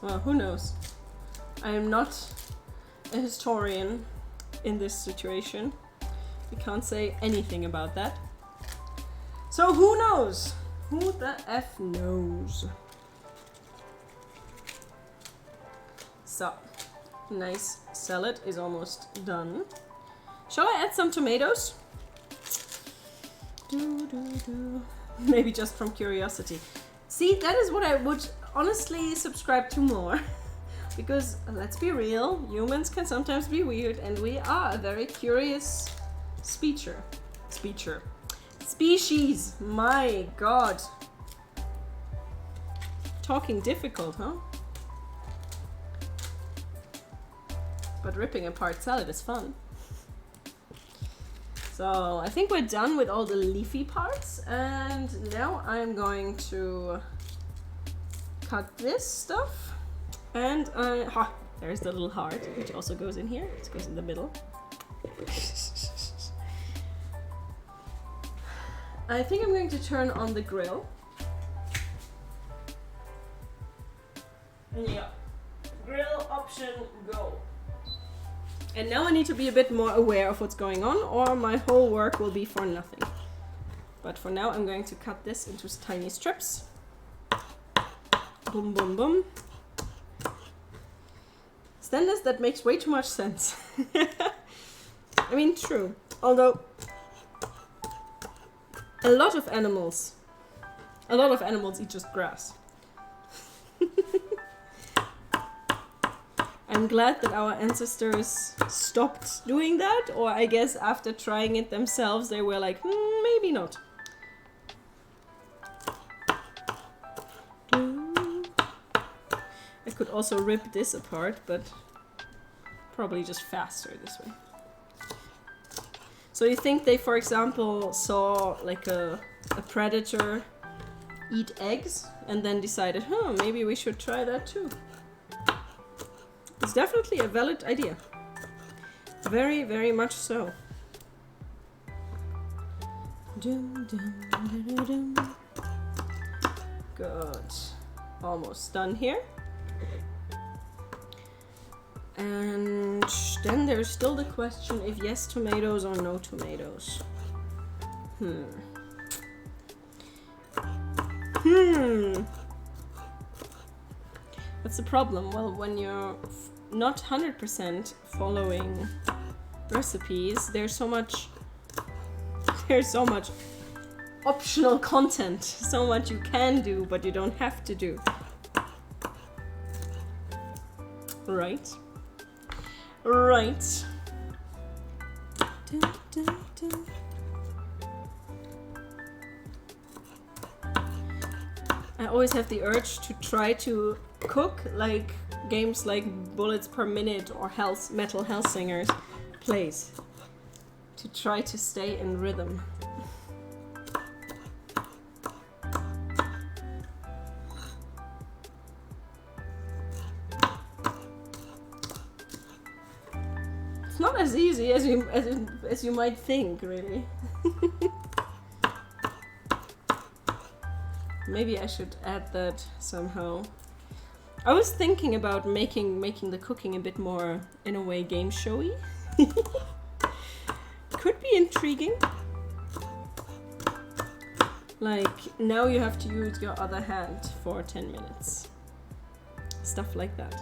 Well, who knows? I am not a historian in this situation. We can't say anything about that. So who knows? Who the F knows? So, nice salad is almost done. Shall I add some tomatoes? Maybe just from curiosity. See, that is what I would honestly subscribe to more. Because, let's be real, humans can sometimes be weird and we are a very curious species. My god. Talking difficult, huh? But ripping apart salad is fun. So I think we're done with all the leafy parts, and now I'm going to cut this stuff. And there's the little heart, which also goes in here. It goes in the middle. I think I'm going to turn on the grill. Yeah, grill option go. And now I need to be a bit more aware of what's going on, or my whole work will be for nothing. But for now, I'm going to cut this into tiny strips. Boom, boom, boom. Stanless, that makes way too much sense. I mean, true. Although, a lot of animals eat just grass. I'm glad that our ancestors stopped doing that, or I guess after trying it themselves, they were like, maybe not. I could also rip this apart, but probably just faster this way. So you think they, for example, saw like a predator eat eggs and then decided, maybe we should try that too. It's definitely a valid idea. Very, very much so. Good. Almost done here. And then there's still the question if yes tomatoes or no tomatoes. That's the problem. Well, when you're not 100% following recipes, there's so much There's so much optional content, so much you can do, but you don't have to do. Right. Right. Dun, dun, dun. I always have the urge to try to cook like games like Bullets Per Minute or Metal Hellsingers plays. To try to stay in rhythm. It's not as easy as you might think, really. Maybe I should add that somehow. I was thinking about making the cooking a bit more, in a way, game showy. Could be intriguing. Like, now you have to use your other hand for 10 minutes. Stuff like that.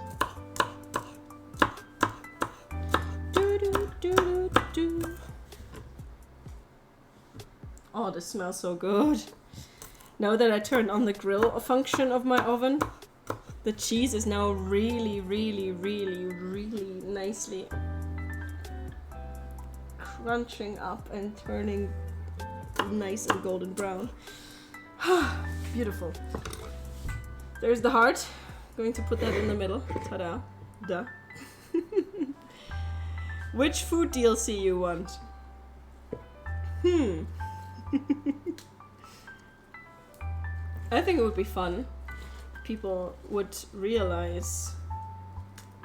Oh, this smells so good. Now that I turned on the grill function of my oven, the cheese is now really, really, really, really nicely crunching up and turning nice and golden brown. Beautiful. There's the heart. Going to put that in the middle. Ta-da. Duh. Which food DLC you want? I think it would be fun. People would realize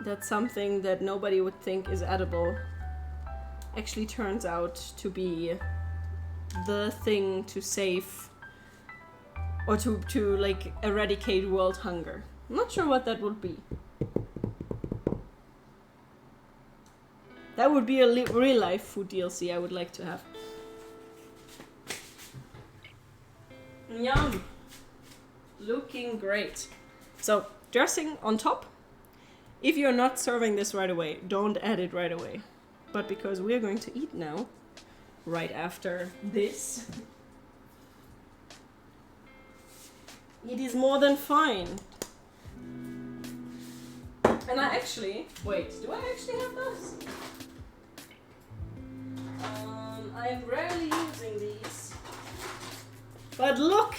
that something that nobody would think is edible actually turns out to be the thing to save or to like eradicate world hunger. I'm not sure what that would be. That would be a real life food DLC I would like to have. Yum! Looking great. So, dressing on top. If you're not serving this right away, don't add it right away. But because we're going to eat now, right after this, it is more than fine. And I actually... Wait, do I actually have those? I'm rarely using these. But look!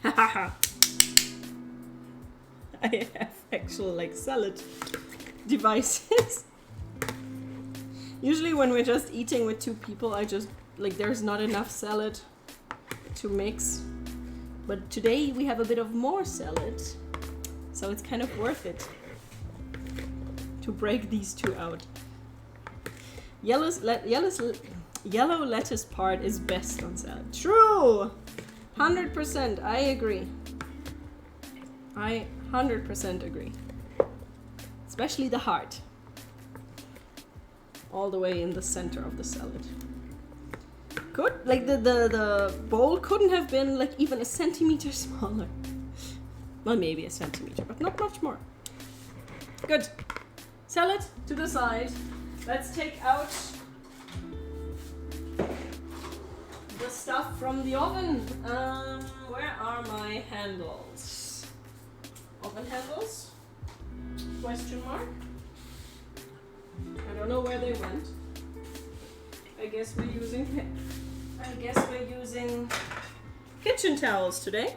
I have actual like salad devices. Usually when we're just eating with 2 people, I just like there's not enough salad to mix. But today we have a bit of more salad, so it's kind of worth it to break these 2 out. Yellow lettuce part is best on salad. True! 100%, I agree. I 100% agree. Especially the heart. All the way in the center of the salad. Good. Like the bowl couldn't have been like even a centimeter smaller. Well, maybe a centimeter, but not much more. Good. Salad to the side. Let's take out the stuff from the oven. Where are my handles? Oven handles? Question mark? I don't know where they went. I guess we're using kitchen towels today.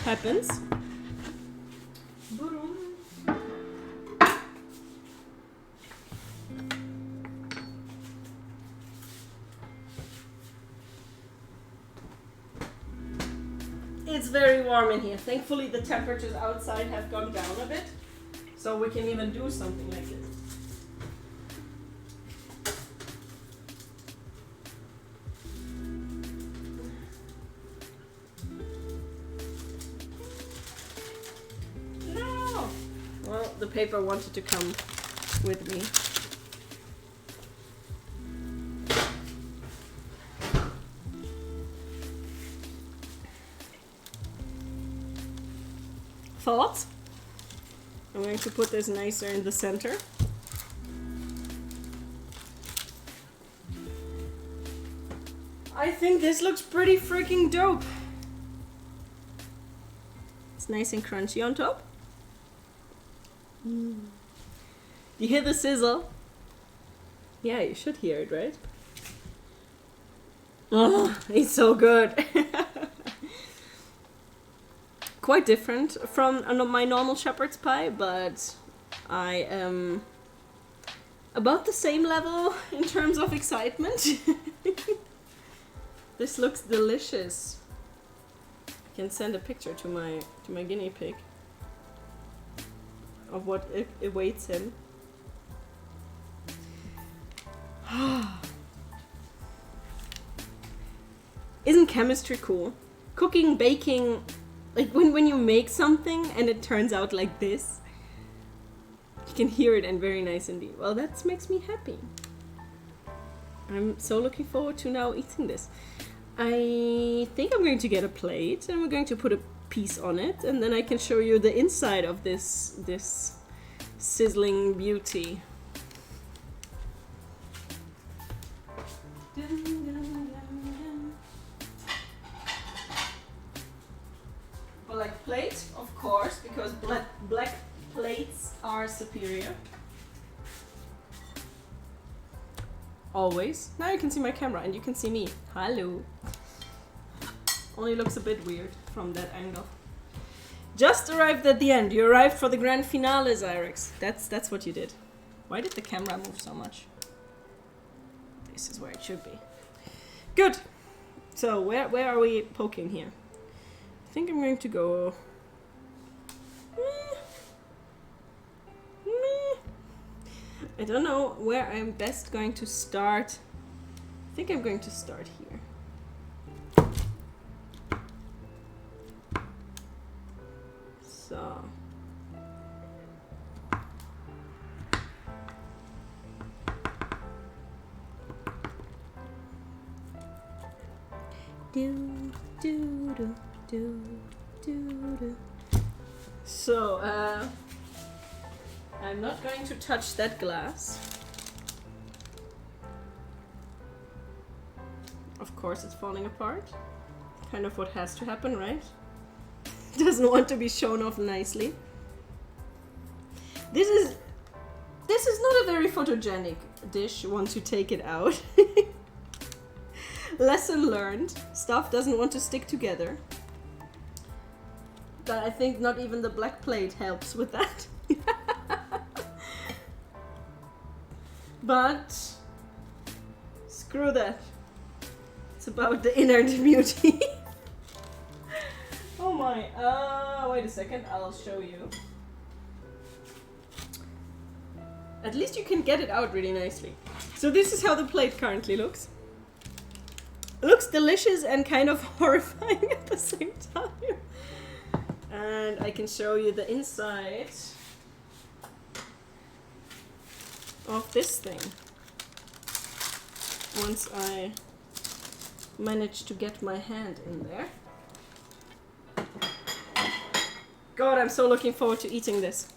Happens. It's very warm in here. Thankfully the temperatures outside have gone down a bit, so we can even do something like this. No! Well, the paper wanted to come with me. Thoughts? I'm going to put this nicer in the center. I think this looks pretty freaking dope. It's nice and crunchy on top. You hear the sizzle? Yeah, you should hear it, right? Oh, it's so good. Quite different from my normal shepherd's pie, but I am about the same level in terms of excitement. This looks delicious. I can send a picture to my guinea pig of what it awaits him. Isn't chemistry cool? Cooking, baking, like when you make something and it turns out like this, you can hear it and very nice indeed. Well, that makes me happy. I'm so looking forward to now eating this. I think I'm going to get a plate and we're going to put a piece on it, and then I can show you the inside of this sizzling beauty. Black plate, of course, because black plates are superior. Always. Now you can see my camera and you can see me. Hello. Only looks a bit weird from that angle. Just arrived at the end. You arrived for the grand finale, Zyrex. That's what you did. Why did the camera move so much? This is where it should be. Good. So where are we poking here? I think I'm going to go. I don't know where I'm best going to start. I think I'm going to start here. So. So, I'm not going to touch that glass. Of course it's falling apart. Kind of what has to happen, right? Doesn't want to be shown off nicely. This is not a very photogenic dish once you take it out. Lesson learned. Stuff doesn't want to stick together. But I think not even the black plate helps with that. But screw that. It's about the inner beauty. Oh my. Wait a second. I'll show you. At least you can get it out really nicely. So this is how the plate currently looks. It looks delicious and kind of horrifying at the same time. And I can show you the inside of this thing once I manage to get my hand in there. God, I'm so looking forward to eating this.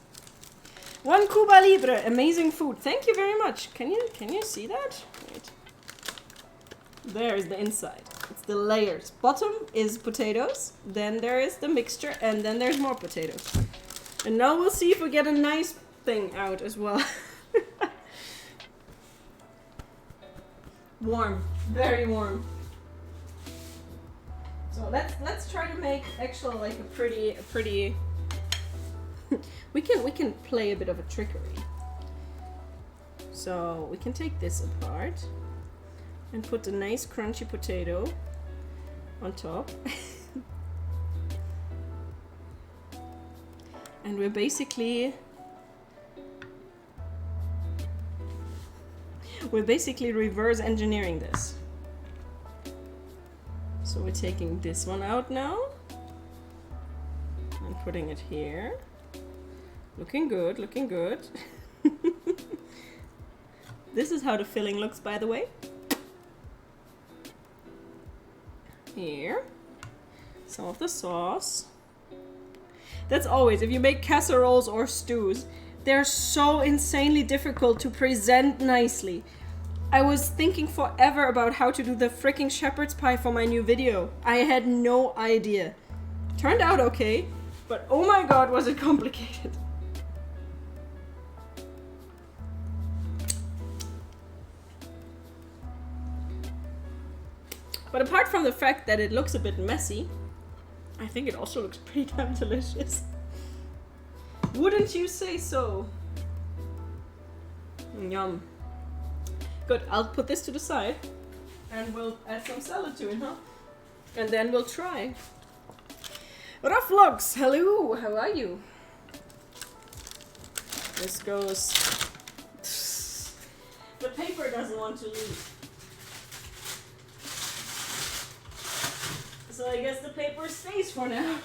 1 Cuba Libre, amazing food. Thank you very much. Can you see that? Wait. There is the inside. It's the layers. Bottom is potatoes, then there is the mixture, and then there's more potatoes. And now we'll see if we get a nice thing out as well. Warm, very warm. So let's try to make actual like a pretty. we can play a bit of a trickery. So we can take this apart and put a nice crunchy potato on top. And we're basically reverse engineering this. So we're taking this one out now and putting it here. Looking good, looking good. This is how the filling looks, by the way. Here, some of the sauce. That's always, if you make casseroles or stews, they're so insanely difficult to present nicely. I was thinking forever about how to do the freaking shepherd's pie for my new video. I had no idea. Turned out okay, but oh my god, was it complicated. But apart from the fact that it looks a bit messy, I think it also looks pretty damn delicious. Wouldn't you say so? Yum. Good, I'll put this to the side and we'll add some salad to it, huh? And then we'll try. Rough Vlogs, hello, how are you? This goes... The paper doesn't want to leave. So I guess the paper stays for now.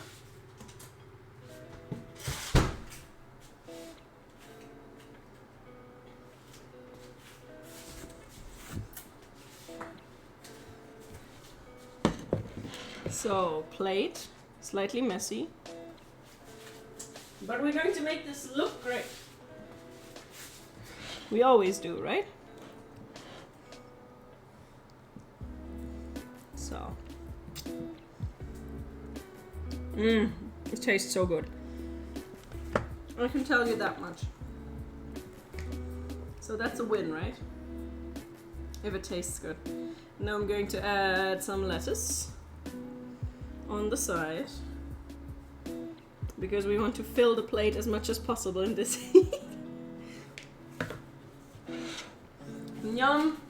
So, plate, slightly messy. But we're going to make this look great. We always do, right? So. It tastes so good. I can tell you that much. So that's a win, right? If it tastes good. Now I'm going to add some lettuce on the side because we want to fill the plate as much as possible in this heat. Yum!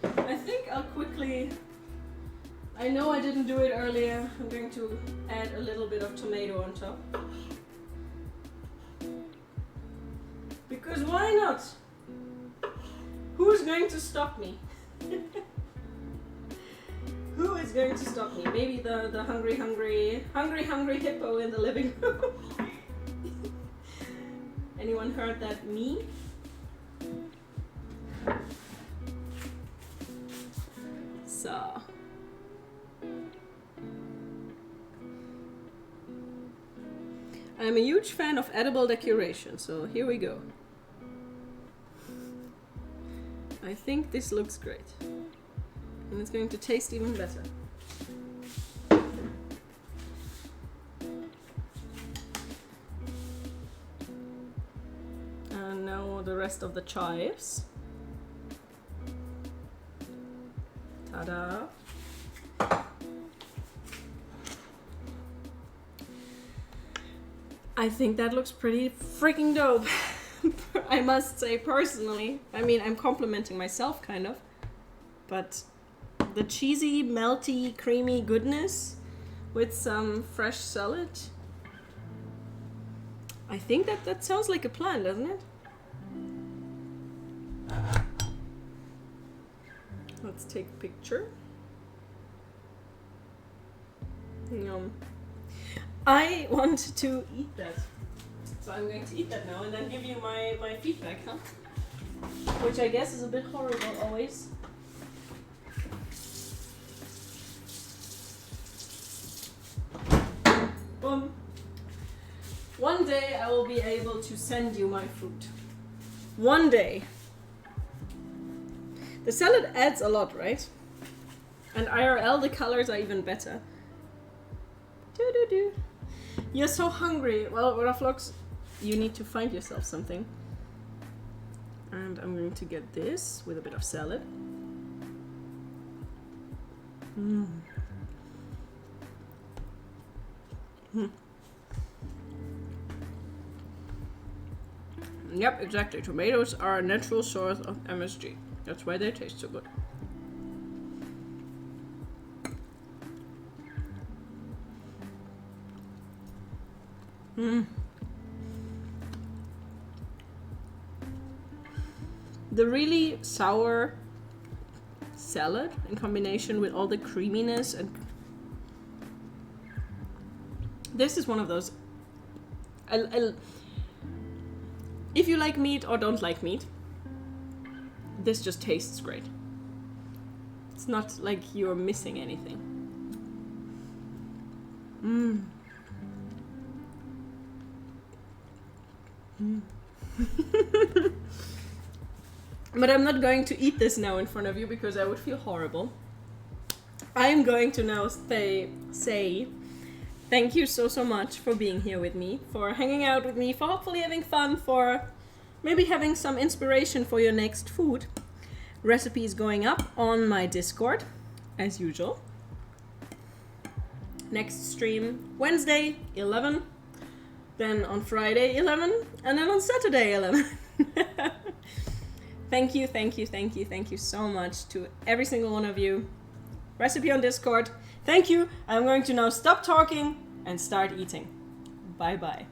I think I'll quickly... I know I didn't do it earlier. I'm going to add a little bit of tomato on top. Because why not? Who's going to stop me? Who is going to stop me? Maybe the hungry hippo in the living room. Anyone heard that? Me? So. I'm a huge fan of edible decoration, so here we go. I think this looks great. And it's going to taste even better. And now the rest of the chives. Ta-da! I think that looks pretty freaking dope. I must say personally. I mean, I'm complimenting myself kind of. But the cheesy, melty, creamy goodness with some fresh salad. I think that sounds like a plan, doesn't it? Let's take a picture. Yum. I want to eat that. So I'm going to eat that now and then give you my feedback, huh? Which I guess is a bit horrible always. Boom. One day I will be able to send you my food. One day. The salad adds a lot, right? And IRL the colors are even better. Doo-doo-doo. You're so hungry. Well, Raflox, you need to find yourself something. And I'm going to get this with a bit of salad. Mm. Mm. Yep, exactly. Tomatoes are a natural source of MSG. That's why they taste so good. Mm. The really sour salad in combination with all the creaminess and this is one of those. If you like meat or don't like meat, this just tastes great. It's not like you're missing anything. Mm. Mm. But I'm not going to eat this now in front of you because I would feel horrible. I'm going to now say thank you so much for being here with me, for hanging out with me, for hopefully having fun, for maybe having some inspiration for your next food. Recipes going up on my Discord, as usual. Next stream Wednesday, 11. Then on Friday, 11. And then on Saturday, 11. Thank you so much to every single one of you. Recipe on Discord. Thank you. I'm going to now stop talking and start eating. Bye bye.